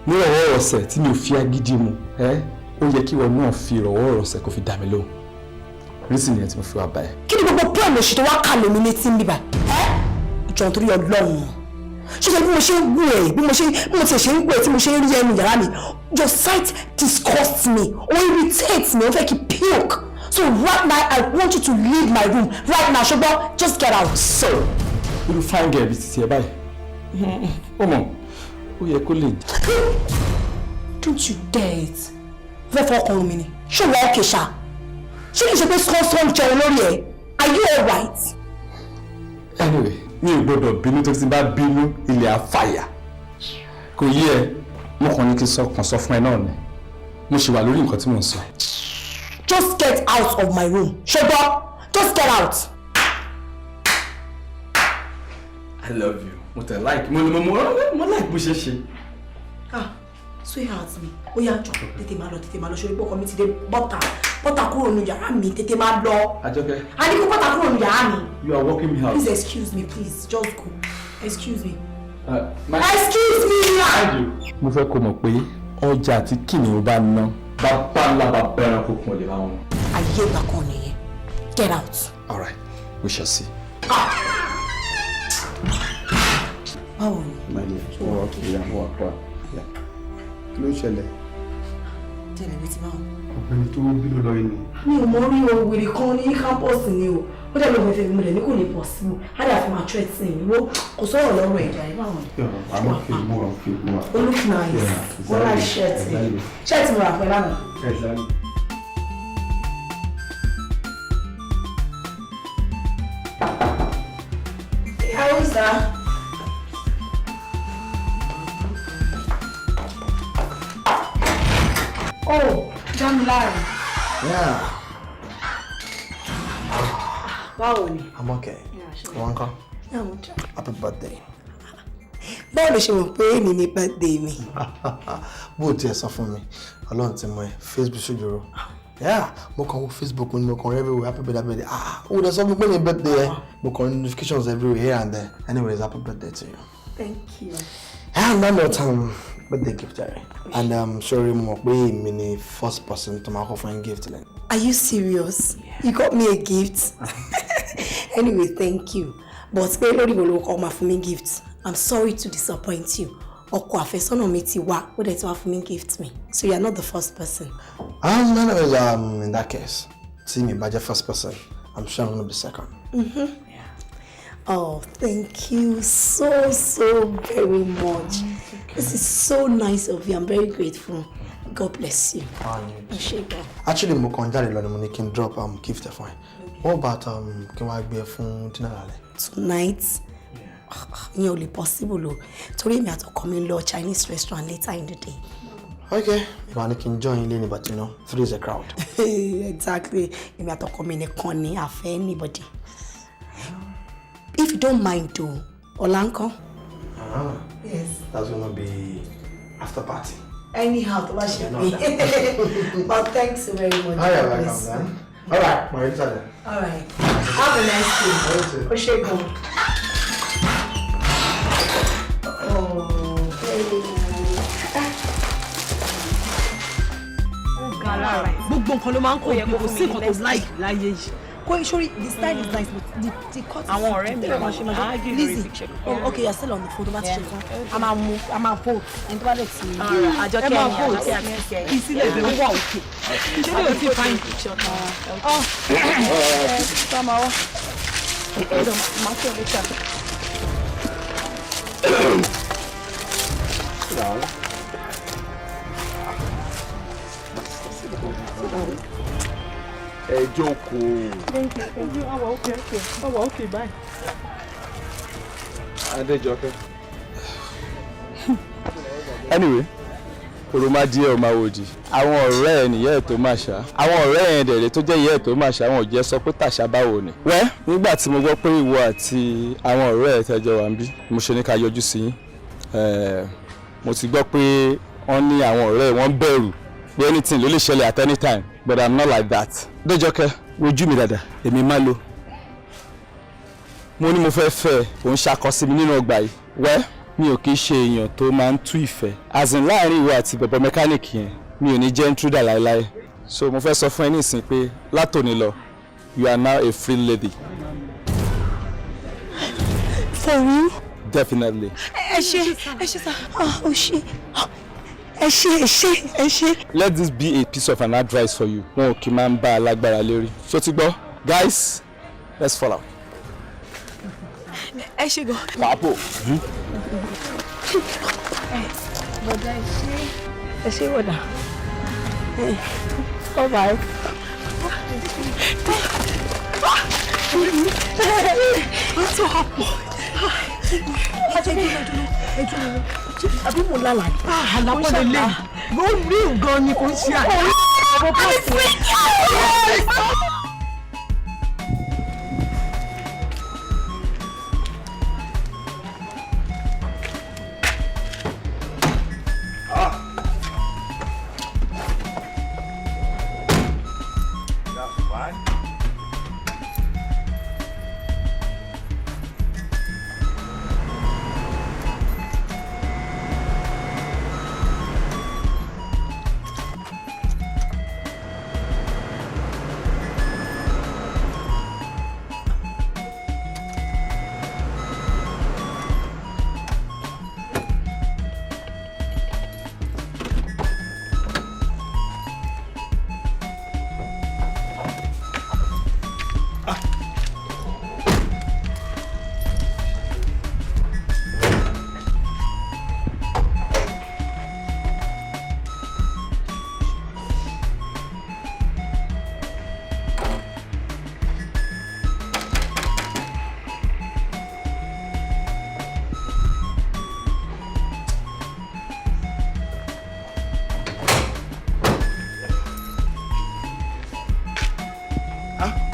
ní ọwọ́ ọ̀sẹ̀ tí mi ò fi agídí mu ó yẹ kí ìwọ náà fi ọwọ́ ọ̀sẹ̀ kó fi dá mi lóhùn rísì nìyẹn tí mo fi wá báyìí. kí ni gbogbo plan òṣì tó wá kà lómi létí ń bíbá ìjọ nítorí Ọlọ́run ṣé bí mo ṣe ń gbọ́ ẹ̀ bí mo ti ṣe ń gbọ́ ẹ̀ tí mo ṣe ń rí ẹnu yàrá mi your sight disgusts me or irritates me ó fẹ́ kí puke so right now I want you to leave my room right now ṣùgbọ́n just get out. so you fine girl bí titi ẹ báyìí ó mọ̀ ó yẹ kó lè. don't you dare it fẹ́ fọ́ ọkàn mi ni ṣé wọ́n ọkẹ́ ṣá ṣé kìí ṣe pé sọ́nsọ́n jẹun lórí ẹ̀ are you alright. anyway mi ò gbọdọ̀ bínú tó ti bá bínú ilẹ̀ àfàyà kò yí ẹ mo kàn ní kí n sọ fún ẹ náà ni mo ṣì wà lórí nǹkan tí mo ń sọ. just get out of my room ṣùgbọ́n just get out. I love you. Mo tẹ like mo like bó ṣe ṣe. Sweetheart mi, ó yá jọ tètè máa lọ sórí bọ́kọ mi ti dé bọ́tà kúrò ní yàrá mi tètè máa lọ. Àjọkẹ́. A ní kó bọ́tà kúrò ní yàrá mi. You are walking me out. Please excuse me please just go excuse me. Excuse me. Mo fẹ́ kó mọ̀ pé ọjà tí kìnìún bá ná bàbá ńlá bàbá ẹranko kan lè ráwọn. Ayé ìgbà kan nìyẹn. Get out. All right, we shall see. Báwo ni? Mẹ́lẹ̀ tó wà kí ìyàwó àpá. Kí ló ṣẹlẹ̀? Tẹ̀lé mi ti máa ń. Ọ̀gbẹ́ni tó bí ló lọ inú. Mi ò mọ rí ohun wèrè kan ní kámpọ́ọ̀sì ni o. Ó dẹ̀ lọ́wọ́ ìfẹ́ mi lẹ̀ ní kò ní pọ̀ sí o. Á dà fún ma threat sí i. Wo kò sọ̀rọ̀ lọ́rọ̀ ẹ̀já ẹ̀ báwọn. Àmọ́ kì í mú wa kì í mú wa. Ó look nice. Wọ́n láì ṣẹ́ẹ̀tì. Ṣẹ́ẹ̀tì mo rà pẹ́ lánàá. How is that? Oh, Jamilare. Yeah. Báwo ni? I'm okay. Wọ́n kọ́. Happy birthday. Báwo ló ṣe mọ̀ pé èmi ni birthday mi? Bó o tiẹ̀ sọ fún mi, Ọlọ́run ti mọ̀ ẹ́, Facebook ṣojúro. Yeah, mo kàn wo Facebook ni mo kàn everywhere, happy birthday. O dẹ̀ sọ fún mi pé ní birthday ẹ, mo kàn notifications everywhere here and there. Anyways, happy birthday to you. Thank you. One more time. Birthday gift, Jerry. And I'm sorry, mo pé mi ni first person to my offering gift. Are you serious? Yeah. You got me a gift? Anyway, thank you. But pé lórí mo ló kọ́ máa fún mi gift. I'm sorry to disappoint you. Ọkọ àfẹ́sọ́nà mi ti wá, ó dẹ̀ ti wá fún mi gift me. So you are not the first person. In that case, see me, but the first person. I'm sure I'm gonna be second. Yeah. Oh, thank you so very much. Okay. This is so nice of you. I'm very grateful. God bless you. Actually, mo kàn jáde lọ ni mo ní kí n drop gift for you. What about kí wá gbé fún dinner lálẹ́? Tonight? Ìyẹn ò lè possible o. Torí èmi àtọkọ mi lọ Chinese restaurant later in the day. Okay. Ìbá ní kí n join ilé ni, but you know, 3 is a crowd. Exactly. Èmi àtọkọ mi nìkan ni àfẹ́ anybody. If you don't mind though, Olanko? Yes. That's gonna be after party. Anyhow, to wash it. But thanks very much. All right, Marita. All right. Have a nice day. Push it go. Oh, gbogbo nǹkan ló máa ń kó yẹ kó sí nǹkan tó láì láyé yìí sorry, the style is nice, but the cut is... Àwọn ọ̀rẹ́ mi Lizzie, okay, you're still on the phone. I'm a vote. And to let you. Àjọkẹ́ ni Àjọkẹ́ àti Kíkẹ́. Ìsílẹ̀ ìbẹ̀ wà òkè. Ṣé ní o ti find picture kan? Sọ́mọ wá. Máa tẹ̀ lé ṣáà. Ẹ jókòó. Àwa òkè báyìí. Adéjọkẹ́. Anyway, Oroma díẹ̀ ọmọ àwòdì. Àwọn ọ̀rẹ́ ẹ̀ nìyẹn tó máa ṣá. Àwọn ọ̀rẹ́ ẹ̀ dẹ̀rẹ̀ tó jẹ́ ìyẹ́ tó máa ṣá wọn ò jẹ́ sọ pé tàṣà báwo ni. Wẹ́ nígbà tí mo gbọ́ pé ìwọ àti àwọn ọ̀rẹ́ ẹ̀ tẹ́jọ wà ń bí, mo ṣe ní ká yọjú sí yín. Mo ti gbọ́ pé wọ́n ní àwọn ọ̀rẹ́ wọn bẹ̀rù pé anything ló lè ṣẹlẹ̀ at any time, but I'm not like that. Déjọkẹ́, wojú mi dáadáa, èmi má lo. Mo ní mo fẹ́ fẹ́ òun ṣàkọsí mi nínú ọgbà yìí. Wẹ́ mi ò kì í ṣe èèyàn tó máa ń tú ìfẹ́. As in láàrin ìwọ àti bẹ̀bọ̀ mẹkáníìkì yẹn, mi ò ní jẹ́ intruder láéláé. So mo fẹ́ sọ fún ẹ ní ìsìn pé látòní lọ, you are now a free lady. For real? Definitely. Ẹ ṣé sá. Ó ṣé. Ẹ ṣé. Let this be a piece of an advice for you. Wọn ò kì í máa ń bá alágbára lérí. So ti gbọ́, guys, let's fall out. Ẹ ṣé gan. Papo. Bọ̀dá ẹ ṣé wọ̀dà. All right. What's so happy? Àbí mo lálàá ni. Àlàpọ̀ lè lè. Ló rí nǹkan ni kò ṣe àná.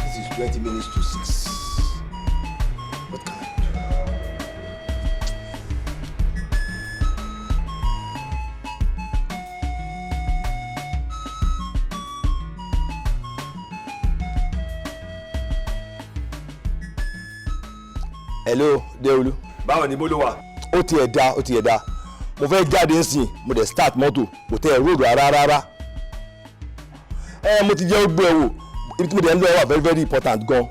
This is 20 minutes to 6. What can I do? Hello, Deolu. Báwo ni bó ló wà? Ó ti ẹ̀ dá. Mo fẹ́ jáde nsìn, mo dẹ̀ start mọ́tò, kò tẹ́ ẹ̀ road rárá. Mo ti jẹ́ ó gbé ẹ wò. Ibi tí mo dẹ̀ ń lọ wà very very important gan.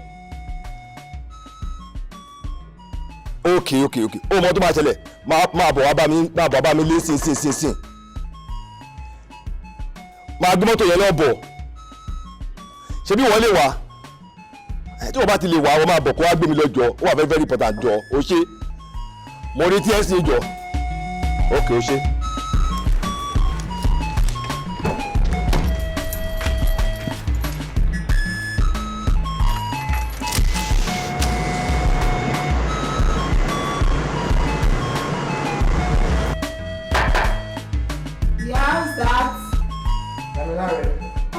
Okay. Ó mọ tó máa ṣẹlẹ̀, máa bọ̀ wá bá mi lé sìn. Máa gbé mọ́tò yẹn lọ bọ̀. Ṣé bí wọ́n lè wá? Tí wọ́n bá ti lè wá, wọ́n máa bọ̀ kó wá gbé mi lọ jọ. Ó wà very very important jọ. Ó ṣe. Mo retí ẹ̀ sí jọ. Okay, ó ṣe.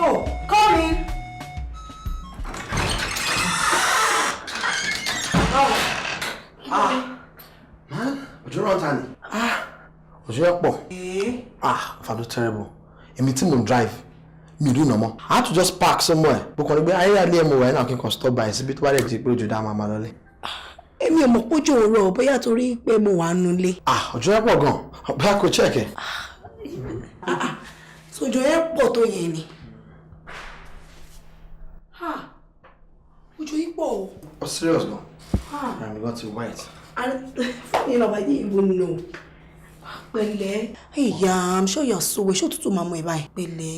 Oh, come in. Òjò rán ta ni? Òjò yẹn pọ̀. Fado terrible. Èmi tí mo ń drive, mi rí ìnàmọ́. I had to just park somewhere. Mo kàn ní pé ayé àlẹ́ mo wà náà kí n kàn stop by síbi tó bá dẹ̀ ti pé òjò dá máa lọlé. Èmi ò mọ̀ pójò rọ̀ bóyá torí pé mo wà nulẹ̀. Òjò yẹn pọ̀ gan. Bóyá kò check ẹ̀. Sòjò yẹn pọ̀ tó yẹn ni. Ojú yìí pọ̀ o. Oh, serious gan? I'm going to white. You know, I didn't even know. Pẹ̀lẹ́. Hey, yeah, I'm sure you're so well. Ṣé òtútù máa mú ẹ báyìí? Pẹ̀lẹ́.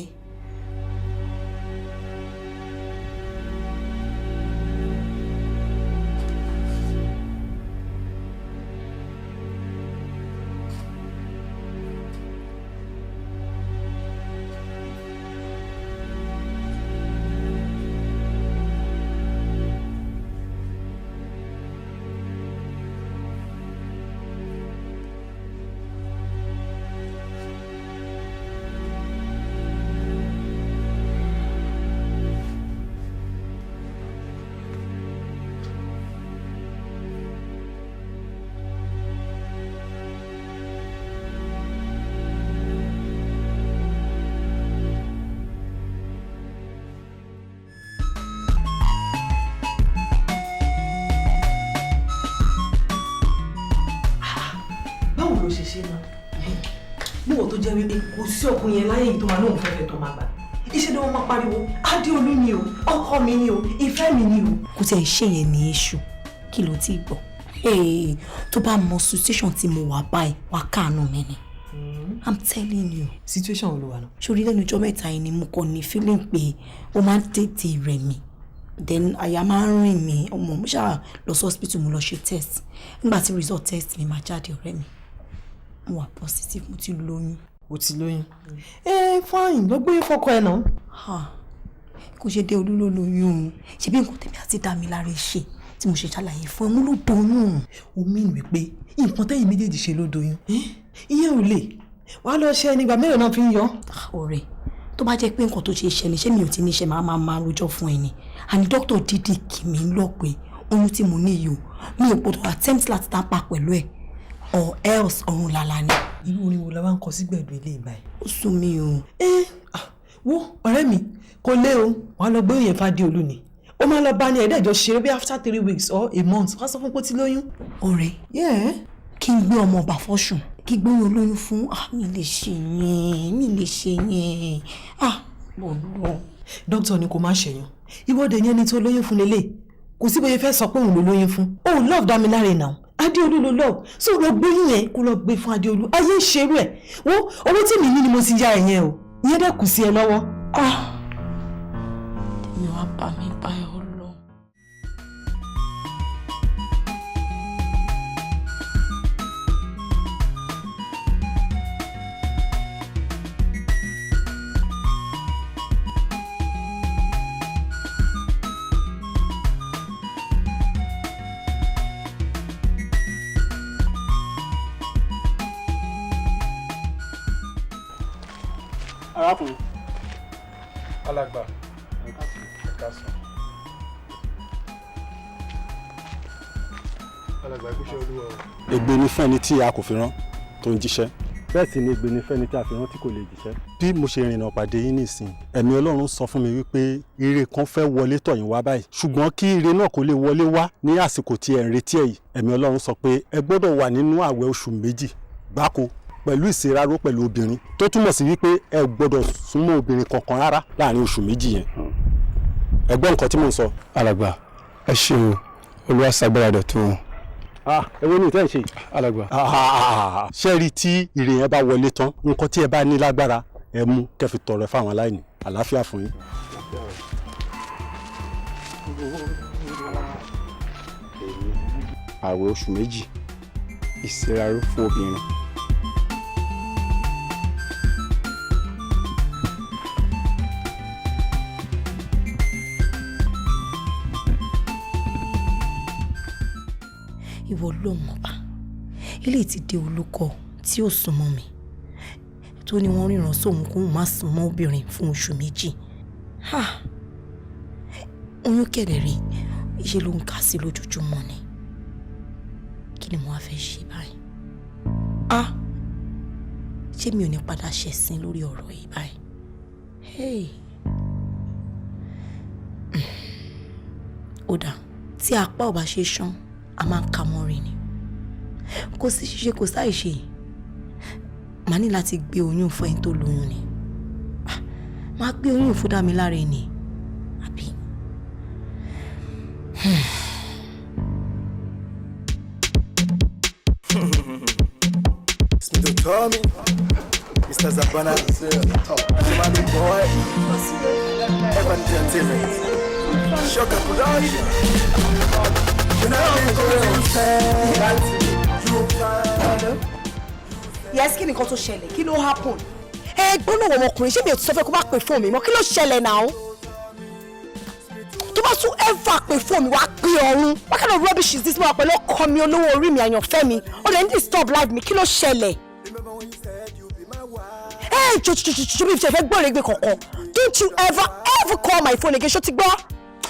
Níwọ̀n tó jẹ́ wípé kò sí ọkùnrin yẹn láyé tó máa lóun fẹ́fẹ́ tó máa gbà. Iṣẹ́ ni wọ́n máa pariwo, Adéolú ni o, ọkọ mi ni o, ìfẹ́ mi ni o. Kò tẹ̀ ṣe yẹn ní iṣu, kí ló ti gbọ́? Tó bá mọ situation tí mo wà báyìí, wà káàánú mi ni. I'm telling you. Situation wo ló wà náà? Ṣorí lẹ́nu ọjọ́ mẹ́ta yìí ni mo kàn ní feeling pé ó máa ń tètè rẹ̀ mí. Then àyà máa ń rìn mí, ọmọ mo ṣáà lọ sí hospital mo lọ ṣe test. Nígbà tí result test mi máa jáde ọ̀rẹ́ mi. Mo wà positive, mo ti lóyún. O ti lóyún? Fine, lọ gbé fọ́kọ ẹ náà. Kò ṣe dé Olú ló lóyún o. Ṣebí nǹkan tèmi àti Dámiláre ṣe tí mo ṣe ṣàlàyé fún ẹ, mo ló doyún. O mean wípé nǹkan tẹ́yin méjèèjì ṣe ló doyún. Ìyẹn ò lè. Wàá lọ ṣe nígbà mélòó náà fi ń yọ. Ọ̀rẹ́, tó bá jẹ́ pé nǹkan tó ṣe ṣẹlẹ̀ ṣé mi ò ti ní ṣe máa rojọ́ fún ẹ ni. Àní dókítà dídì kì mí lọ pé oyún tí mo ní yìí o, mi ò gbọdọ̀ attempt láti tápà pẹ̀lú ẹ̀. Or else ọ̀run làlà ni. Irú orin wo la wá ń kọ sí gbẹ̀dọ̀ ilé ìbáyìí? Ó sún mi o. Wo ọ̀rẹ́ mi kò lé o, wàá lọ gbé yẹn f'Adéolú ni. Ó máa lọ bá ní ẹ̀ẹ́dẹ́jọ́ ṣeré bí after 3 weeks or a month wá sọ fún pé ó ti lóyún. Ọ̀rẹ́, kí n gbé ọmọ ọba fọ́sùn, kí gbé oyún olóyún fún mi lè ṣe yẹn. Bọ̀dọ̀. Dókítà ni kò má ṣèyàn. Ìwọ́de yẹn ni tó lóyún fún lélẹ̀. Kò sí bóyá fẹ́ sọ pé òun ló lóyún fún. Oh, love Dámiláre now. Adéolú ló lọ so lọ gbé yín yẹn kó lọ gbé fún Adéolú ayé ìṣerú ẹ wo owó tí mi ní ni mo ti ya ẹ̀yẹn o ìyẹn dẹ̀ kù sí ẹ lọ́wọ́. mi wá bá mi bá ẹ ọ lọ. Arákùnrin. Alàgbà. Ẹ̀kásán. Alàgbà ìgbésẹ̀ olúwa o. Ègbé ni fún ẹni tí a kò fi rán tó ń jíṣẹ́. Bẹ́ẹ̀ sì ni ègbé ni fún ẹni tí a fi rán tí kò lè jíṣẹ́. Bí mo ṣe rìnnà pàdé yín nísìn, ẹ̀mí Ọlọ́run sọ fún mi wípé ire kan fẹ́ wọlé tọ̀ yín wá báyìí. Ṣùgbọ́n kí ire náà kó lè wọlé wá ní àsìkò tí ẹ ń retí ẹ̀ yìí, ẹ̀mí Ọlọ́run sọ pé ẹ gbọ́dọ̀ wà nínú àwẹ̀ oṣù 2 gbáko pẹ̀lú ìṣeráró pẹ̀lú obìnrin tó túmọ̀ sí wípé ẹ gbọ́dọ̀ súnmọ́ obìnrin kankan rárá láàrin oṣù 2 yẹn. Ẹ gbọ́ nǹkan tí mò ń sọ. Alàgbà, ẹ ṣé o, Olúwa ṣàgbára dọ̀tun. Ẹ wo ni ìtẹ́ ń ṣe? Alàgbà. Ṣé rí tí ire yẹn bá wọlé tán, nǹkan tí ẹ bá ní lágbára ẹ mú kẹ́ fi tọrẹ fáwọn aláìní. Àlàáfíà fún yín. Àwẹ̀ oṣù 2, ìṣeráró fún obìnrin. Ìwọ lọ́mọ bá ilé ti dé olùkọ́ tí ó súnmọ́ mi tó ní wọ́n ríran sóhun kó má súnmọ́ obìnrin fún oṣù 2. Oyún kẹ̀dẹ̀rẹ̀ iṣẹ́ ló ń kà sí lójoojúmọ́ ni. Kí ni mo wá fẹ́ ṣe báyìí? Ṣé mi ò ní padà ṣẹ̀sín lórí ọ̀rọ̀ yìí báyìí? Ó dà tí apá ò bá ṣe ṣán a máa ń ka mọ́rin ni. Kò sí ṣíṣe kò sáì ṣe. Màá ní láti gbé oyún fún ẹni tó lóyún ni. Màá gbé oyún fún Dámiláre ni. Àbí? Smith Tommy, Mr. Zabana, Shomadu Boy, Evan Entertainment, Shoka Production. Yes, kí ni nǹkan tó ṣẹlẹ̀? Kí ló happen? Gbóná wọ ọmọkùnrin ṣé mi ò ti sọ fẹ́ kó bá pè fún mi mọ́? Kí ló ṣẹlẹ̀ náà? Tó bá tún ever pè fún mi wá pé ọ̀run. What kind of rubbish is this? Mo wà pẹ̀lú ọkọ mi olówó orí mi àyànfẹ́ mi. Ó lè ń disturb life mi. Kí ló ṣẹlẹ̀? Jọ̀jọ̀jọ̀jọ̀ mi fẹ́ gbọ́ rẹ̀ gbé kankan. Don't you ever call my phone again? Ṣó ti gbọ́?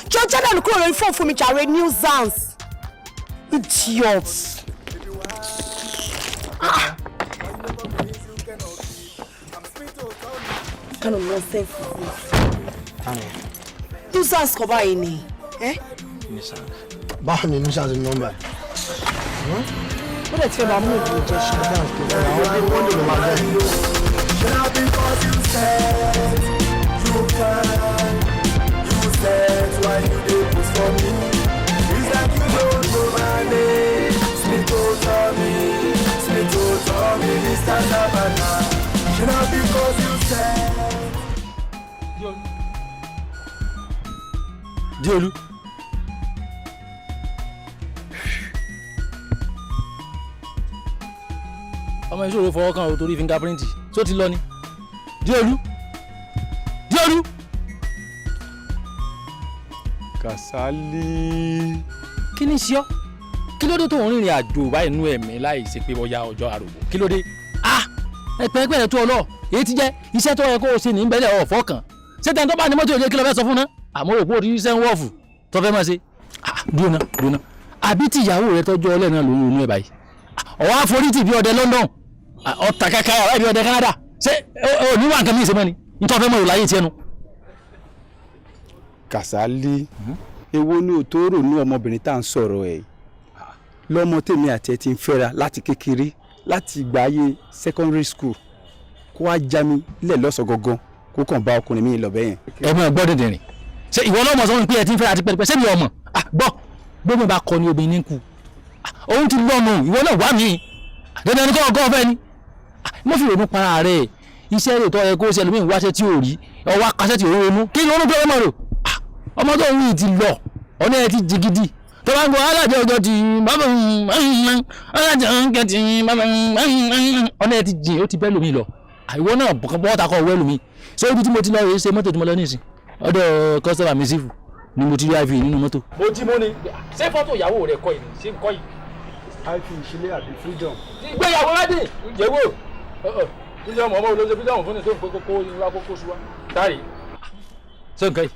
Jọ̀jọ̀ náà ló kúrò lórí fóònù fún mi jàre nuisance. Idiots. What kind of nonsense is this? Nuisance kọ báyìí ni. Báwo ni nuisance nọ́mbà? Ó dẹ̀ ti fẹ́ máa mú ìdúró jẹ́ ṣe. Àwọn ẹbí wọ́n lè máa bẹ́ẹ̀. Because you said you can, you said why you did this for me. It's like you don't know my name. Smith told me, Mr. Zabana. Because you said. Diolu. Ọmọ ìṣòro fọwọ́ kan torí fingerprint tó ti lọ ni. Diolu. Kasali. Kí ni ṣe ọ́? Kí ló dé tó ń rìnrìn àjò báyìí nú ẹ̀mí láì ṣe pé bóyá ọjọ́ àròbó? Kí ló dé? Ẹ̀pẹ̀ẹ̀pẹ̀ tó ọlọ́ èyí ti jẹ́ iṣẹ́ tó yẹ kó o ṣe ní ìbẹ̀lẹ̀ ọ̀fọ́ kan. Ṣé tẹ́ni tó bá ní mọ́tò ìlé kí ló fẹ́ sọ fún ná? Àmọ́ òpó orí iṣẹ́ ń wọ́ọ̀fù tó fẹ́ máa ṣe. Dúnà. Àbí tí ìyàwó rẹ tọ́jú ọlẹ́ náà lóyún inú ẹ̀ báyìí. Ọ̀wá àforítì bí ọdẹ London. Ọ̀tà kàkà ọ̀rẹ́ bí ọdẹ Canada. Ṣé o ní wà nǹkan mí ìṣẹ́mọ́ ni? Nítorí fẹ́ mọ̀ ìláyé tiẹ̀ nu. Kasali, èwo ni ò tó rò ní ọmọbìnrin tá à ń sọ̀rọ̀ ẹ̀ lọ́mọ tèmi àti ẹ̀ ti ń fẹ́ra láti kékeré láti ìgbà ayé secondary school kó wá já mi lẹ̀ lọ́sọ̀ gangan kó kàn bá ọkùnrin mi lọ bẹ́yẹn. Ẹ mọ̀ gbọ́ dìndìnrín ṣé ìwọ náà mọ̀ sọ́run pé ẹ ti ń fẹ́ra àti pẹ́ẹ́pẹ́ ṣé mi ọmọ gbọ́ gbọ́mọ̀ bá kọ ni obìnrin ní kú òun ti lọ́nu ìwọ náà wá mi dandan ní kọ́ ọgọ́ ọ̀fẹ́ ni mo fi ronú para rẹ̀ iṣẹ́ rẹ̀ tó yẹ kó ṣe ẹlòmíì wáṣẹ́ tí ò rí ọwọ́ akásẹ́ tí ò ronú kí ló ń gbé ọmọ rò ọmọ tó ń wí ti lọ ọ̀nà ẹ ti jigidi tó bá ń gbọ́ alájọ ọjọ́ ti bàbá alájọ ọjọ́ ti bàbá ọ̀nà ẹ ti jìn ó ti bẹ́ lómi lọ àìwọ náà bọ́ ta kọ́ ọ̀wẹ́ lómi ṣé ibi tí mo ti lọ rèé ṣe mọ́tò tí mo lọ nísìn ọ̀dọ̀ kọ́sítọ́mà mi sífù ni mo ti rí iv nínú mọ́tò. mo jí mo ni ṣé fọ́tò ìyàwó rẹ̀ kọ́ yìí ṣé ń kọ́ yìí. iv ìṣílẹ̀ àbí freedom. ìgbéyàwó rádì ìjẹ́wò freedom ọmọ olóṣèlú freedom fún ni tó ń pé kókó ìlú akókó ṣùwà. táyì ṣé nǹkan yìí.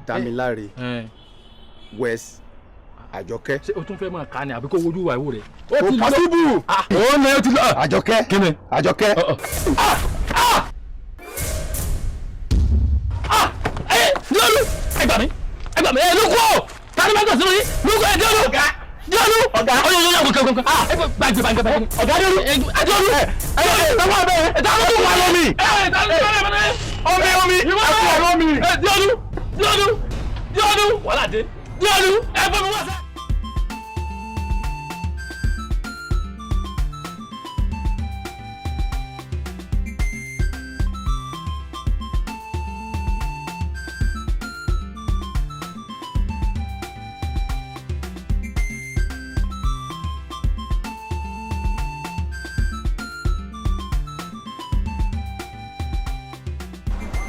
Damilare West Àjọkẹ́. ṣé o tún fẹ́ máa kà ní àbí kó wojú ìwà ìwò rẹ̀. o possible. ó ní o ti lọ. Àjọkẹ́ kíni Àjọkẹ́. Diolu ẹgbà mi lukú o tani bá gbèsè lórí lukú ẹ Diolu Diolu ọ̀gá ọyọ yọ yọ kọkọ gbàgbé ọ̀gá Diolu Diolu tọwọ bẹ Diolu wà lómi omi Diolu wàhálà dé Diolu ẹ bọ́ mi wá sá.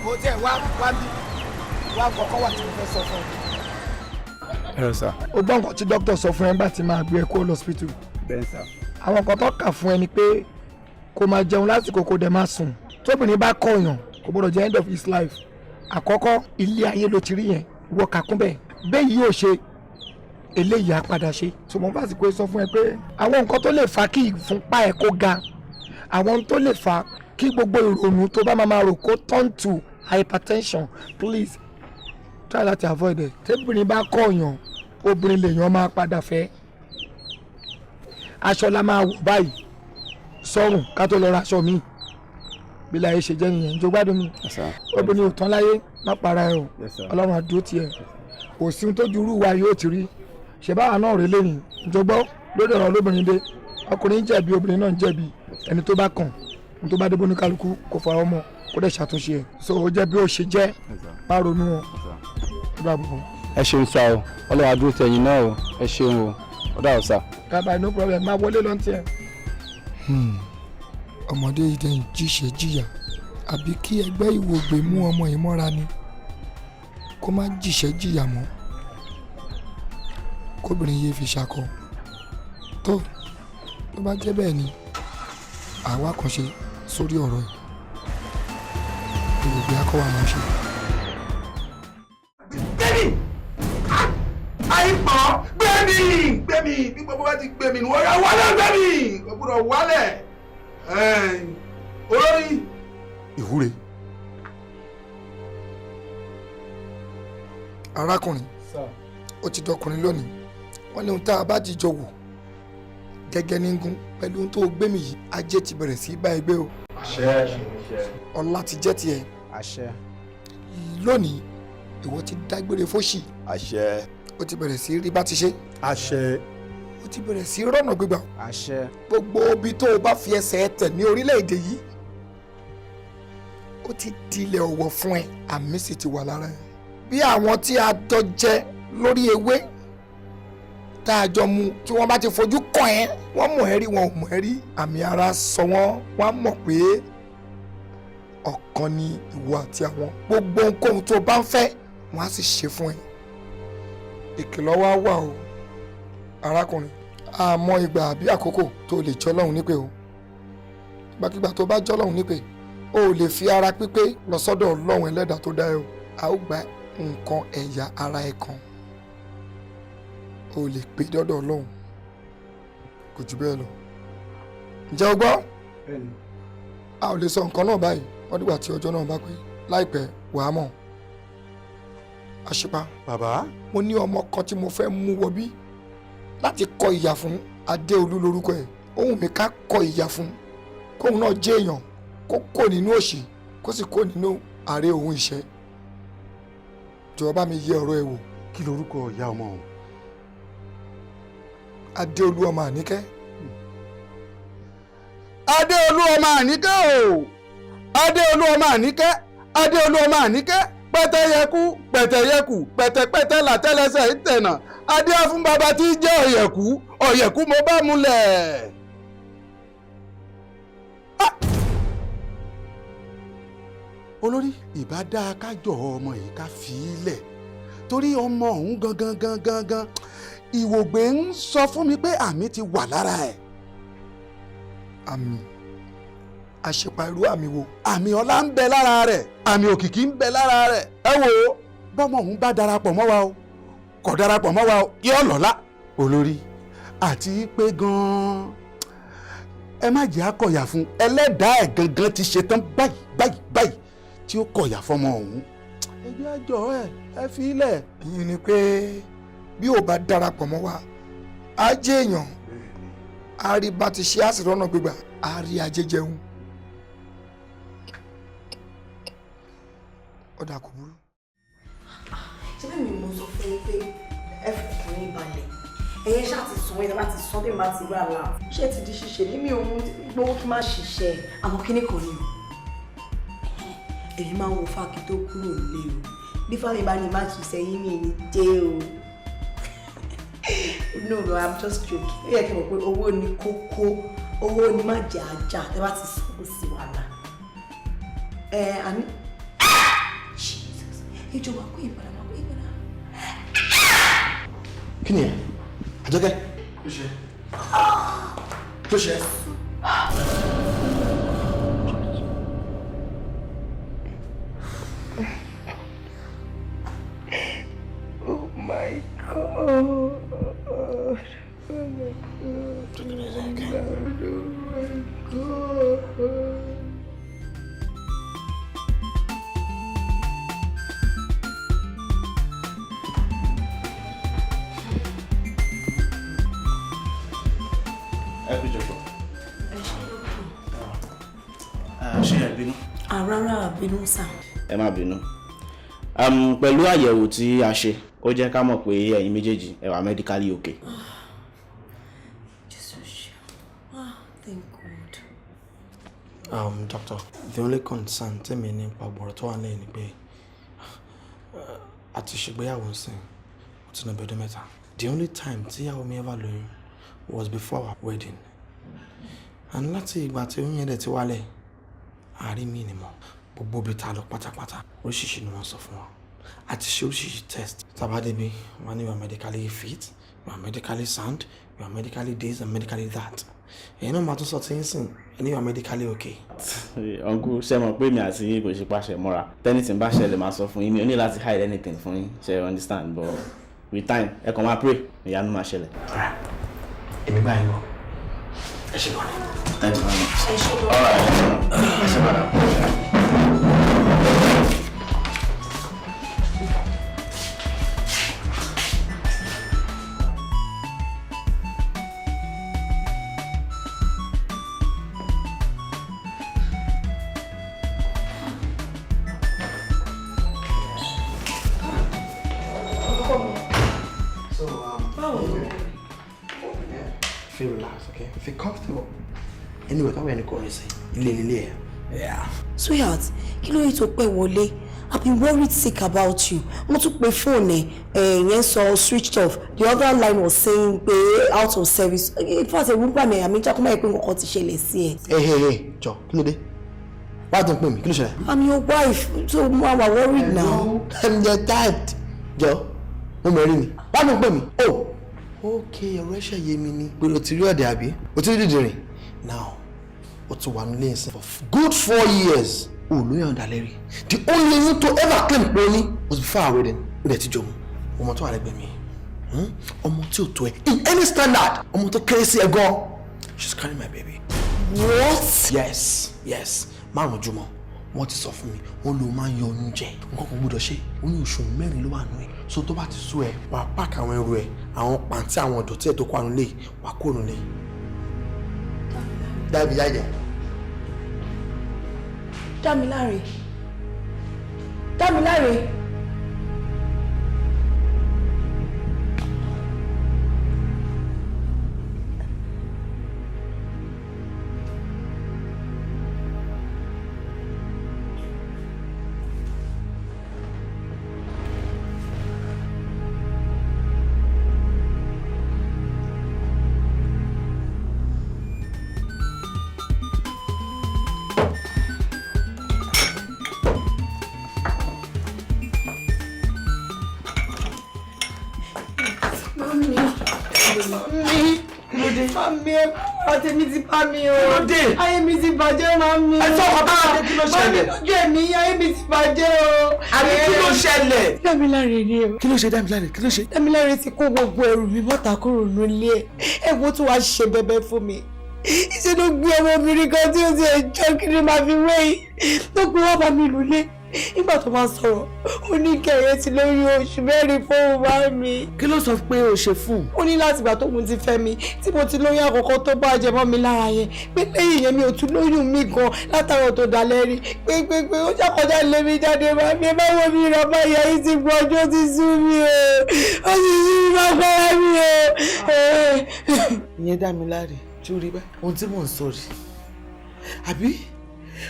mo tẹ wá kọ́kọ́ wà tí mo fẹ́ sọ fún ẹ. Ẹ sà. o gbọ́ nǹkan tí dókítà sọ fún ẹ nígbà tí máa gbé ẹ kó lọ hospital. Bẹ́ẹ̀ sà. àwọn nǹkan tó kà fún ẹ ni pé kó máa jẹun lásìkò kó dẹ̀ máa sùn tóbìnrin bá kọ̀yàn kò gbọ́dọ̀ jẹ́ end of his life. àkọ́kọ́ ilé ayé ló ti rí yẹn wọ kàkún bẹ́ẹ̀ bẹ́ẹ̀ yìí ò ṣe eléyìí á padà ṣe. sọmọ fásitì sọ fún ẹ pé àwọn nǹkan tó lè fa kí ìfúnpá ẹ kó ga àwọn tó lè fa kí gbogbo ìrònú tó bá máa rò kó turn to hypertension please try láti avoid it. tẹ́bìnrin bá kọ̀yàn obìnrin lèèyàn máa padà fẹ́. aṣọ la máa wọ̀ báyìí sọ́rùn ká tó lọ ra aṣọ míì bí láyé ṣe jẹ́ nìyẹn njó gbádùn mi. obìnrin ò tán láyé má para ẹ o ọlọ́run àdúró tiẹ̀ kò sí ohun tó ju irú wa yóò ti rí ṣe báwa náà rí lẹ́yìn ìjọgbọ́ lórí ọ̀rọ̀ lóbìnrin dé ọkùnrin jẹ̀bi obìnrin náà ń jẹ̀bi ẹni tó bá kàn ní tó bá dé bóní kálukú kò fara ọmọ kó dẹ̀ ṣàtúnṣe ẹ̀ so ó jẹ́ bí ó ṣe jẹ́ má ronú wọn ó dà bọ̀. ẹ ṣeun sá o ọlọ́wà dúró tẹ̀yìn náà o ẹ ṣeun o ó dà o sá. bàbá no problem máa wọlé lọ́ntì ẹ̀. ọmọdé yìí dẹ̀ ń jíṣẹ́ jìyà àbí kí ẹgbẹ́ ìwògbè mú ọmọ yìí mọ́ra ni kó má jíṣẹ́ jìyà mọ́ kóbìnrin yìí fi ṣakọ tó bá jẹ́ bẹ́ẹ̀ ni àwa kan ṣe sórí ọ̀rọ̀ yìí ìwògbè akọ́wà máa ṣe. gbẹ̀mí àìpọ̀ gbẹ̀mí bí gbogbo bá ti gbẹ̀mí ni wọ́n yà wálẹ̀ gbẹ̀mí kò gbọ́dọ̀ wálẹ̀ olórí ìwúre. arákùnrin ó ti dọkùnrin lónìí wọ́n ní ohun tá a bá jíjọ wò gẹ́gẹ́ ní gún pẹ̀lú ohun tó gbé mi yìí ajé ti bẹ̀rẹ̀ sí bá ẹgbẹ́ o. àṣẹ. ọlá ti jẹ́ tiẹ̀. àṣẹ. lónìí ìwọ ti dágbére fóṣì. àṣẹ. ó ti bẹ̀rẹ̀ sí rí bá ti ṣe. àṣẹ. ó ti bẹ̀rẹ̀ sí rọ́nà gbígbà. àṣẹ. gbogbo ibi tó o bá fi ẹsẹ̀ tẹ̀ ní orílẹ̀-èdè yìí ó ti dilẹ̀ ọ̀wọ̀ fún ẹ àmì sì ti wà lára ẹ. bí àwọn tí a jọ jẹ lórí ewé tá a jọ mu tí wọ́n bá ti fojú kàn ẹ́ wọ́n mọ̀ ẹ́ rí wọn ò mọ̀ ẹ́ rí àmì ara sọ wọ́n mọ̀ pé ọ̀kan ni ìwọ àti àwọn gbogbo ohunkóhun tó bá ń fẹ́ wọ́n á sì ṣe fún ẹ. ìkìlọ̀ wa wà o arákùnrin àmọ́ ìgbà àbí àkókò tó lè jọ́ lọ́hùn nípè o ìgbàkigbà tó bá jọ́ lọ́hùn nípè o ò lè fi ara pípé lọ sọ́dọ̀ Ọlọ́run ẹlẹ́dàá tó dá ẹ o a ó gba nǹkan ẹ̀yà ara ẹ kan o lè pé dọ́dọ̀ Ọlọ́run kò jù bẹ́ẹ̀ lọ. ǹjẹ́ o gbọ́? a ò lè sọ nǹkan náà báyìí wọ́n dìgbà tí ọjọ́ náà bá pé láìpẹ́ wàá mọ̀. àṣìpá. bàbá. mo ní ọmọ kan tí mo fẹ́ mú wọ bí láti kọ ìyà fún Adéolú lórúkọ ẹ̀ ohun mi ká kọ ìyà fún kóun náà jẹ́ èèyàn kó kó nínú òṣì kó sì kó nínú àárẹ̀ òun ìṣẹ́ jọ̀ọ́ bá mi yẹ ọ̀rọ̀ ẹ wò. kí lorúkọ ìyá ọmọ ọ̀hún? Adéolú ọmọ Àníkẹ́. Adéolú ọmọ Àníkẹ́ o Adéolú ọmọ Àníkẹ́ Adéolú ọmọ Àníkẹ́ pẹ́tẹ́yẹkú pẹ̀tẹ́yẹkù pẹ̀tẹ́pẹ́tẹ́ làtẹ́lẹsẹ̀ ìtẹ̀nà adé fún bàbá tí jẹ́ ọ̀yẹ̀kú mo bá múlẹ̀. olórí ìbá dáa ká jọ ọmọ yìí ká fi í lẹ̀ torí ọmọ ọ̀hún gangan ìwògbé ń sọ fún mi pé àmì ti wà lára ẹ̀. àmì àṣepa irú àmì wo. àmì ọlá ń bẹ lára rẹ̀ àmì òkìkí ń bẹ lára rẹ̀. ẹ wo bọ́mọ ọ̀hún bá darapọ̀ mọ́ wa o kò darapọ̀ mọ́ wa o yóò lọ́lá. olórí àti pé gan-an ẹ má jẹ́ àkọ̀yà fún ẹlẹ́dàá ẹ̀ gangan ti ṣetán báyìí tí ó kọ̀yà fọmọ ọ̀hún. ẹ jẹ́ àjọ ẹ fi í lẹ̀. ìyẹn ni pé bí ò bá darapọ̀ mọ́ wa á jẹ́ èèyàn á rí bá ti ṣe àṣìrọ́nà gbígbà á rí ajé jẹun. ọ̀dà kò burú. ṣé bí mi mo sọ fún yín pé ẹ fi kàn ní balẹ̀ ẹ̀yẹ ṣáà ti sùn wẹ́n bá ti sọ bí màá ti rí àlá ṣé ti di ṣíṣe mímí òun gbowó kí n má ṣiṣẹ́ àmọ́ kíní kan ni o èyí máa ń wo fáàkì tó kúrò nílé o bí fáwọn ìbá ní má tún sẹ́yìn mi ní jẹ́ o no I'm just joking ó yẹ kí n mọ̀ pé owó ni kókó owó ni má jẹ́ ajá ẹ bá ti sọ kó sí wàhálà àní ìjọba kó ìpadà máa kó ìpadà. kí ni ẹ Àjọkẹ́ tó ṣe. Oh my God. ẹ kú jọ̀pọ̀. ṣé ẹ bínú. rárá bínú sà. ẹ má bínú. Pẹ̀lú àyẹ̀wò tí a ṣe ó jẹ́ ká mọ̀ pé ẹ̀yin méjèèjì ẹ wà medically okay. Thank God. Doctor, the only concern tèmi nípa ọ̀rọ̀ tó wà lẹ́yìn ni pé àti ṣègbéyàwó ńsìn ó ti lọ bí ọdún mẹ́ta. The only time tíyàwó mi ever lóyún was before our wedding. And láti ìgbà tí oyún yẹn dẹ̀ ti wálẹ̀ àárín mi ni mọ̀ gbogbo ibi tá a lọ pátápátá oríṣiríṣi ni wọ́n sọ fún wa àti ṣe oríṣiríṣi test tàbádébí wọn ni you are medically fit, you are medically sound, you are medically this and medically that. Ẹ̀yin náà máa tún sọ tí ń sìn ẹni you are medically okay. Uncle ṣe mọ̀ pé mi àti yín kò ṣe pàṣẹ mọ́ra tẹ́nìtì bá ṣẹlẹ̀ máa sọ fún yín mi ò ní láti hide anything fún yín ṣe understand but with time ẹ kàn máa pray ìyanu máa ṣẹlẹ̀. Èmi báyìí wọ ẹ ṣe lọ. Thank you very much. All right. Ẹ ṣe padà. Feel relaxed, okay? Feel comfortable. Anyway, come here and call me say, Ilé. Yeah. Sweetheart, kí ló yẹ tó pẹ́ wọlé? I've been worried sick about you. Mo tún pe phone yẹn sọ switched off. The other line was saying pé out of service. In fact, ewu pa mi àmì jákọ́ máa yẹ pé nǹkan ti ṣẹlẹ̀ sí ẹ. Hey, jọ, kí ló dé? Why don't pay me? Kí ló ṣẹlẹ̀? I'm your wife, so I'm worried now. I'm your dad. Jọ, mo mọ̀ rí mi. Why don't pay me? Oh. Okay, ọ̀rọ̀ ẹ̀ṣẹ̀ yé mi ni. Pé o ti rí ọ̀dẹ̀ àbí? O ti rí dìdìrìn? Now, o ti wà nílé ẹ̀sìn for good 4 years. O lóyún ọ̀dàlẹ́rì. The only thing to ever claim pé o ní was before our wedding. O dẹ̀ ti jọ mu. Ọmọ tó wà lẹ́gbẹ̀ẹ́ mi. Ọmọ tí ò tó ẹ. In any standard, ọmọ tó kéré sí ẹ gan. She's carrying my baby. What? Yes. Márùn-ún jùmọ̀. Wọ́n ti sọ fún mi, wọ́n ló máa ń yọ oyún jẹ. Nǹkan kan gbọ́dọ̀ ṣe. Ó ní oṣù 4 ló wà nù ẹ̀. So tó bá ti sú ẹ, wàá pààkì àwọn ẹrù ẹ, àwọn pàǹtí àwọn ọ̀dọ̀tí ẹ̀ tó kó àánú lé, wàá kó òrùn lé. Dábì yáyẹ. Dámiláre. Mami, ọtí mi ti bá mi o. Kí ló dé? Ayé mi ti bàjẹ́ mami. Ẹ sọ ọkọ bá dé kí ló ṣẹlẹ̀? Mami lójú ẹ̀mí ayé mi ti bàjẹ́ o. Àbí kí ló ṣẹlẹ̀? Dámiláre ni o. Kí ló ṣe Dámiláre? Kí ló ṣe? Dámiláre ti kó gbogbo ẹrù mi bọ́ta kúrò nílé ẹ̀. Ẹ̀gbọ́n tó wá ṣe bẹ̀bẹ̀ fún mi. Ìṣe ló gbé ọmọbìnrin kan tí ó ti ẹjọ́ kí ni màá fi wé yìí. Tó gbé wá bá mi lulẹ̀. Nígbà tó máa sọ̀rọ̀, ó ní kẹ̀yẹ́ ti lóyún oṣù mẹ́rin fóun bá mi. Kí ló sọ pé o ṣe fún? Ó ní láti ìgbà tóun ti fẹ́ mi tí mo ti lóyún àkọ́kọ́ tó bàjẹ́ mọ́ mi lára yẹn pé lẹ́yìn yẹn mi ò tún lóyún mi gan látàrọ̀ tó dalẹ́ rí pé ó ṣàkọjá lé mi jáde máa mi ẹ bá wo mi rà bá ìyá yìí ti gbọ́ ọjọ́ ti sú mi ó ti sú mi máa gbára mi o. Ìyẹn Dámiláre tí ó rí bá ohun tí mò ń sọ rí àbí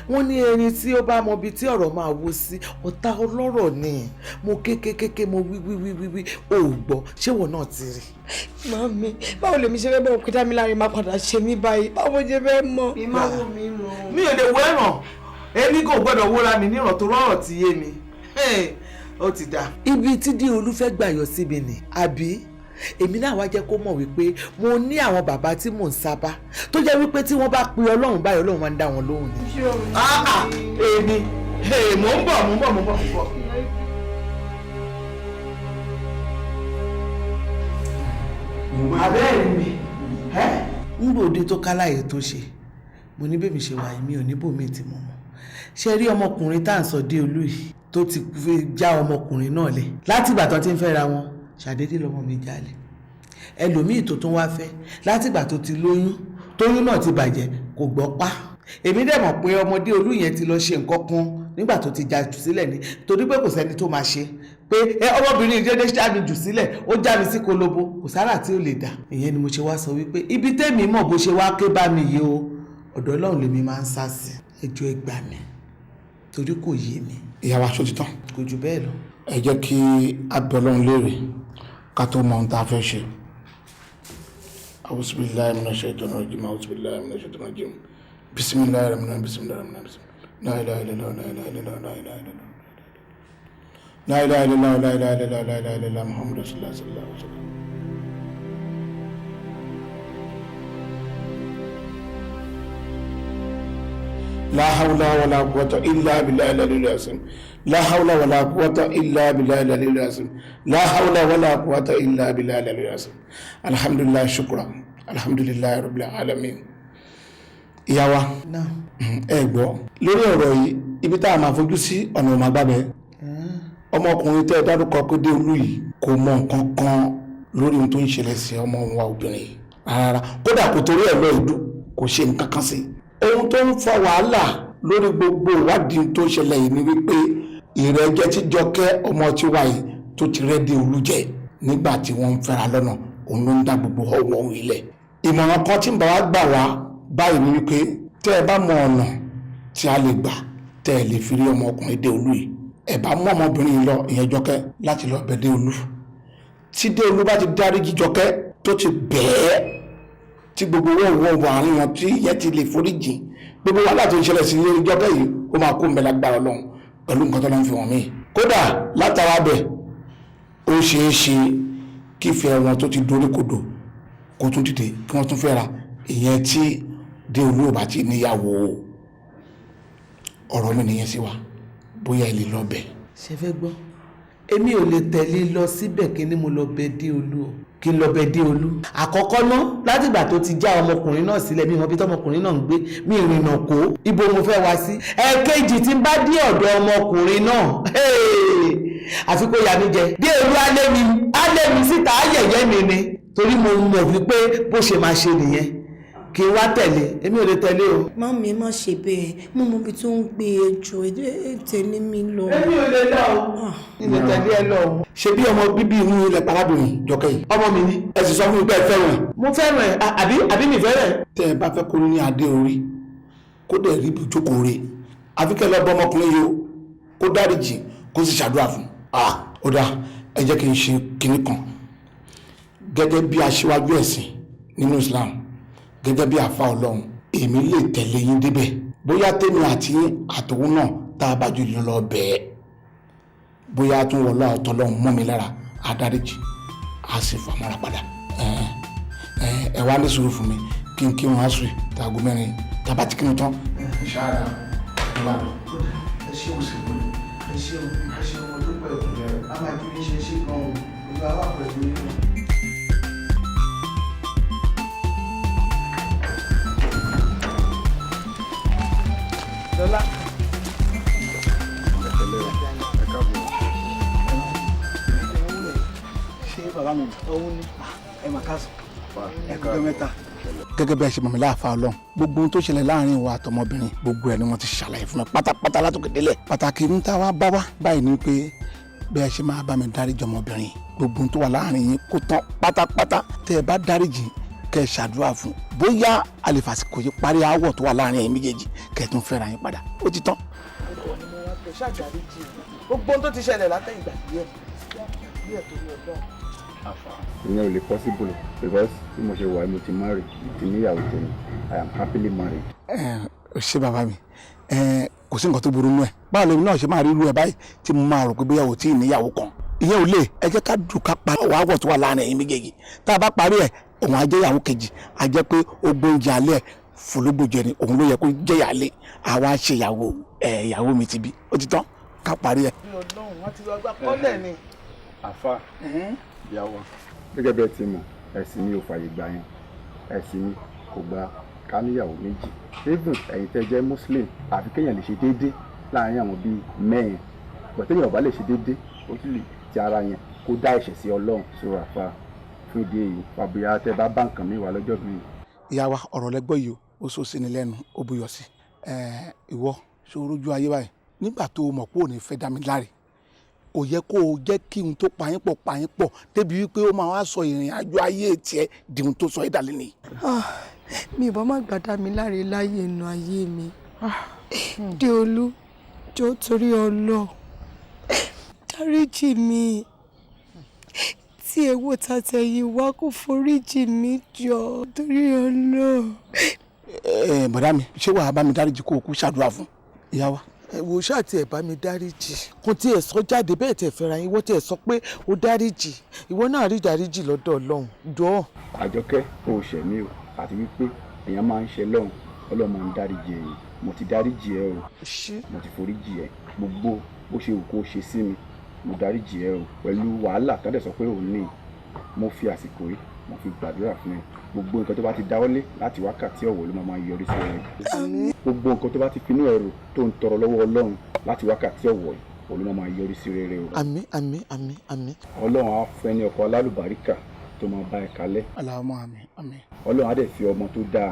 wọ́n ní ẹni tí ó bá mọ ibi tí ọ̀rọ̀ máa wó sí ọ̀tá ọlọ́rọ̀ ni mo kékékéké mo wí ò gbọ́ ṣé wọ́n náà ti rí. Màmí báwo lèmi ṣe fẹ́ bọ̀ pé Dámiláre máa padà ṣe mí báyìí báwo ṣe fẹ́ mọ̀. mi máa wò mí ràn. mi ò lè wọ ẹ̀ràn ẹni kò gbọ́dọ̀ wóra mi níràn tó rọrọ̀ ti yé mi ó ti dà. ibi tí Díolú fẹ́ gbà yọ síbi ni àbí èmi náà wá jẹ́ kó mọ̀ wípé mo ní àwọn bàbá tí mò ń sábà tó jẹ́ wípé tí wọ́n bá pe Ọlọ́run báyìí Ọlọ́run máa ń dá wọn lóhùn ni. èmi mò ń bọ̀. abẹ́rẹ́ mi ń gbòde tó káláyé tó ṣe mo ní bèbí ṣe wáyé mi ò ní bòmí tí mo mọ̀ ṣe rí ọmọkùnrin tá à ń sọ Díolú yìí tó ti fi já ọmọkùnrin náà lẹ̀ láti ìgbà tó ti ń fẹ́ra wọn ṣàdédé lọmọ mi jalè ẹlòmíì tó tún wá fẹ́ látìgbà tó ti lóyún tóyún náà ti bàjẹ́ kò gbọ́ pa èmi dẹ̀ mọ̀ pé ọmọdé olú yẹn ti lọ ṣe nǹkan kan nígbà tó ti já jù sílẹ̀ ni torí pé kò sẹ́ni tó máa ṣe pé ọmọbìnrin dédé ṣáàbì jù sílẹ̀ ó já mi sí kolobo kò sára tí ó lè dà. ìyẹn ni mo ṣe wá sọ wípé ibi tẹ́mi mọ̀ bó ṣe wá ké bá mi yìí o ọ̀dọ̀ Ọlọ́run lèmi máa ń sá sí ẹjọ́ ẹ gbà mí torí kò yé mi. ìyá wa ṣó ti tán. kò jù bẹ́ẹ̀ lọ. ẹ jẹ́ kí a bẹ̀ Ọlọ́run léèrè ká tó mọ ohun tá a fẹ́ ṣe. أعوذ بالله من الشيطان الرجيم أعوذ بالله من الشيطان الرجيم بسم الله الرحمن الرحيم بسم الله الرحمن الرحيم لا إله إلا الله لا إله إلا الله لا إله إلا الله لا إله إلا الله لا إله إلا الله لا إله إلا الله محمد رسول الله صلى الله عليه وسلم لا حول ولا قوة إلا بالله العلي العظيم لا حول ولا قوة إلا بالله العلي العظيم لا حول ولا قوة إلا بالله العلي العظيم الحمد لله شكرا الحمد لله رب العالمين. ìyá wa ẹ gbọ́ lórí ọ̀rọ̀ yìí ibi tá a máa fojú sí ọ̀nà ọmọ agbábẹ́ ọmọkùnrin tẹ́ ẹ dárúkọ pé dé olú yìí kò mọ nǹkan kan lórí ohun tó ń ṣẹlẹ̀ sí ọmọ wa obìnrin yìí rárá kódà kò torí ẹ̀ lọ ìdú kò ṣe nǹkan kan sí ohun tó ń fa wàhálà lórí gbogbo ìwádìí tó ṣẹlẹ̀ yìí ni wípé ìrẹ́jẹ tí Jọkẹ́ ọmọ tí wà yìí tó ti rẹ́ dé olú jẹ nígbà tí wọ́n ń fẹ́ra lọ́nà òun ló ń dá gbogbo ọwọ́ ilẹ̀ ìmọ̀ràn kan tí ń bá wa gbà wá báyìí ni wípé tẹ́ ẹ bá mọ ọ̀nà tí a lè gbà tẹ́ ẹ lè fi rí ọmọkùnrin dé olú yìí ẹ bá mú ọmọbìnrin yìí lọ ìyẹn Jọkẹ́ láti lọ bẹ̀ dé olú tí dé olú bá ti dáríjì Jọkẹ́ tó ti bẹ̀ẹ́ tí gbogbo wọ́n wọ àárín wọn tí ìyẹn ti lè foríjì gbogbo wàhálà tó ń ṣẹlẹ̀ sí ilé Jọkẹ́ yìí ó máa kó mbẹ́ lágbára Ọlọ́run pẹ̀lú nǹkan tó lọ́n fi wọ̀n mí kódà látara bẹ̀ ó ṣeé ṣe kí ìfẹ́ wọn tó ti dorí kodò kó tún dìde kí wọ́n tún fẹ́ra ìyẹn tí dé olú ò bá ti níyàwó ọ̀rọ̀ mi nìyẹn sí wa bóyá ẹ lè lọ bẹ̀. ṣe fẹ́ gbọ́ èmi ò lè tẹ̀lé lọ síbẹ̀ kí ni mo lọ bẹ̀ dé olú o kí n lọ bẹ̀ dé olú. àkọ́kọ́ ná látìgbà tó ti já ọmọkùnrin náà sílẹ̀ mi mọ bí tọmọkùnrin náà ń gbé mi ìrìnà kó ibo mo fẹ́ wá sí. ẹ̀ẹ̀kejì tí n bá dé ọ̀dọ̀ ọmọkùnrin náà àfi kó yà mí jẹ dé olú alẹ́ mi síta ayẹyẹ mi ni torí mo mọ̀ wípé bó ṣe máa ṣe nìyẹn kí n wá tẹ̀lé èmi ò lè tẹ̀lé o. Mami má ṣe bẹ́ẹ̀ mo mọ ibi tó ń gbé ẹjọ́ tẹ̀lé mi lọ. èmi ò lè lọ o ilé tẹ̀lé ẹ lọ o. ṣé bí ọmọ bíbí inú ilẹ̀ parábìnrin Jọkẹ́ yìí. ọmọ mi ni. ẹ sì sọ fún mi pé ẹ fẹ́ràn ẹ̀. mo fẹ́ràn ẹ̀ àbí mi fẹ́ràn ẹ̀. tẹ́ ẹ bá fẹ́ kó ní adé orí kó dẹ̀ rí ibùjókòó rẹ̀ àfi kẹ́ lọ bọ́ ọmọkùnrin yìí o kó dáríjì kó sì ṣàdúrà fún. ó dáa ẹ jẹ́ kí n ṣe kinní kan gẹ́gẹ́ bí aṣíwájú ẹ̀sìn nínú Islam gẹ́gẹ́ bí àfa Ọlọ́run èmi lè tẹ̀lé yín débẹ̀ bóyá tèmi àti àtòun náà tá a bá jù lọ bẹ́ẹ̀ bóyá tún wọlé ọ̀tọ̀lọ́hún mọ́ mi lára àdáríjì á sì fàmọ́ra padà ẹ wá ní sùúrù fún mi kí n kírun àṣírí tàgó mẹ́rin tàbá tí kírun tán. ṣáàdà ẹ wà lọ. ẹ ṣé o sì gbọ́n ẹ ṣé o ọdún pẹ̀lú ẹ á máa bí mi ṣe ṣe gan-an ojú àwọn àpẹẹrẹ mi. Lọ́lá. ṣé bàbá mi òun ni ẹ máa káàsùn ẹ̀kọ́ mẹ́ta. gẹ́gẹ́ bí ẹ ṣe mọ̀ mí láàfáà Ọlọ́run gbogbo ohun tó ṣẹlẹ̀ láàrin ìwà àtọmọbìnrin gbogbo ẹ̀ ni wọ́n ti ṣàlàyé fún mi pátápátá látòkè délẹ̀. pàtàkì ń tá wa bá wá báyìí ni pé bí ẹ ṣe máa bá mi dáríjì ọmọbìnrin gbogbo ohun tó wà láàrin yín kó tán pátápátá tẹ́ ẹ bá dáríjì kẹ́ ẹ ṣàdúrà fún bóyá àlefàsìkò yìí parí aáwọ̀ tó wà láàrin ẹ̀yin méjèèjì kẹ́ ẹ tún fẹ́ra yín padà ó ti tán. gbogbo ohun tó ti ṣẹlẹ̀ látẹ̀yìn gbà díẹ̀ tó ní ọjọ́. ìyẹn ò lè possible because tí mo ṣe wà mo ti marry mo ti níyàwó tèmi I am happily married. ṣé bàbá mi kò sí nǹkan tó burú nú ẹ báwo lèmi náà ṣe máa rí irú ẹ báyìí tí mo máa rò pé bóyá ò tí ì níyàwó kan ìyẹn ò lè ẹ jẹ́ ká dùn ká parí ọ̀wọ́ àwọ̀ tó wà láàrin ẹ̀yin méjèèjì tá a bá parí ẹ̀ òun á jẹ́ ìyàwó kejì á jẹ́ pé ogbóúnjẹ alẹ́ fòlógbòjẹ ni òun ló yẹ kó jẹ́ ìyàlé àwa ṣe ìyàwó mi ti bí ó ti tán ká parí ẹ̀. Ọlọ́run wọn ti lọ gbà kọ́lẹ̀ ni. àfa ìyàwó gẹ́gẹ́ bẹ́ẹ̀ ti mọ̀ ẹ̀sìn mi ò fààyè gbà yẹn ẹ̀sìn mi kò gba ká níyàwó méjì even ẹ̀yin tẹ́ jẹ́ muslim àfi kéèyàn lè ṣe déédéé láàrin àwọn bíi mẹ́rin bọ̀tẹ́yìn ọ̀bá lè ṣe déédéé ó sì lè ti ara yẹn kó dá ẹ̀ṣẹ̀ sí Ọlọ́run sórí àfa fún ìdí èyí fàbíyá tẹ́ bá nǹkan mi wà lọ́jọ́ bíi. ìyá wa ọ̀rọ̀ lẹ́gbọ́ yìí ó sọ sí ni lẹ́nu ó buyọ̀ sí ìwọ ṣó rójú ayé báyìí nígbà tó o mọ̀ pé ò ní fẹ́ Dámiláre ò yẹ kó o jẹ́ kí ohun tó payín pọ̀ débi wípé ó máa wá sọ ìrìn àjò ayé tiẹ̀ di ohun tó sọ ẹ́ dàlẹ́ nìyí. mi ò bá má gbà Dámiláre láyé inú ayé mi Déolú jọ̀ọ́ torí Ọlọ́run dáríjì mi tí èwo tàtẹ̀yìn wá kó foríjì mi jọ̀ọ́ torí Ọlọ́run. bọ̀dá mi ṣé wàá bá mi dáríjì kó o kú ṣàdúrà fún ìyá wa. ẹ wo ṣáà tí ẹ bá mi dáríjì kò tí ẹ sọ jáde bẹ́ẹ̀ tẹ̀ fẹ́ra yín wọ́n tí ẹ sọ pé ó dáríjì ìwọ náà rí dáríjì lọ́dọ̀ Ọlọ́run jọ̀ọ́. Àjọkẹ́ o ṣẹ̀ mí o àti wípé èèyàn máa ń ṣe lọ́hùn Ọlọ́run máa ń dáríjì ẹ̀yìn mo ti dáríjì ẹ o mo ti foríjì ẹ gbogbo bó ṣe wù kó o ṣe sí mi mo dáríjì ẹ o pẹ̀lú wàhálà tọ́lẹ̀ sọ pé òun ní mo fi àsìkò yìí mo fi gbàdúrà fún ẹ gbogbo nǹkan tó bá ti dáwọ́lé láti wákàtí ọ̀wọ̀ ló máa yọrí sí ẹ gbogbo nǹkan tó bá ti finú ẹrù tó ń tọrọ lọ́wọ́ Ọlọ́run láti wákàtí ọ̀wọ̀ yìí ló máa yọrí sí rere o. àmín àmín àmín àmín. Ọlọ́run á fẹ́ ní ọkọ alálùbáríkà tó máa bá ẹ kalẹ̀. Allahumma àmín àmín. Ọlọ́run á dẹ̀ fi ọmọ tó dáa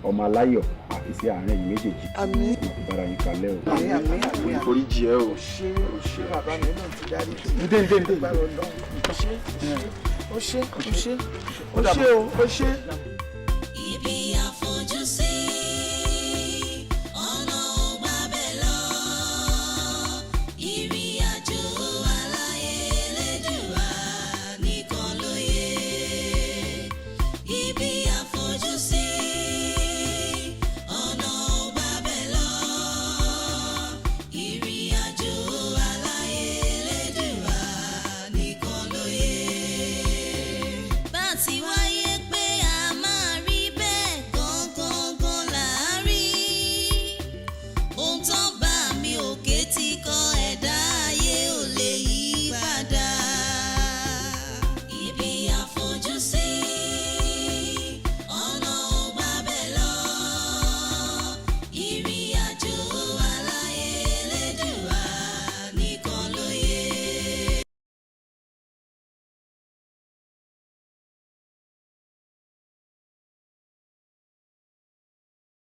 ọmọ aláyọ̀ àti sí àárín ẹ̀yin méjèèjì. àmín. mo ti bára yín kalẹ̀ o. àmín àmín àmín. ìforíjì ẹ o. ṣé bàbá mi náà ti dárí jù. ǹdẹ́ ó ṣe ó ṣe ó ṣe ó ṣe ó ṣe.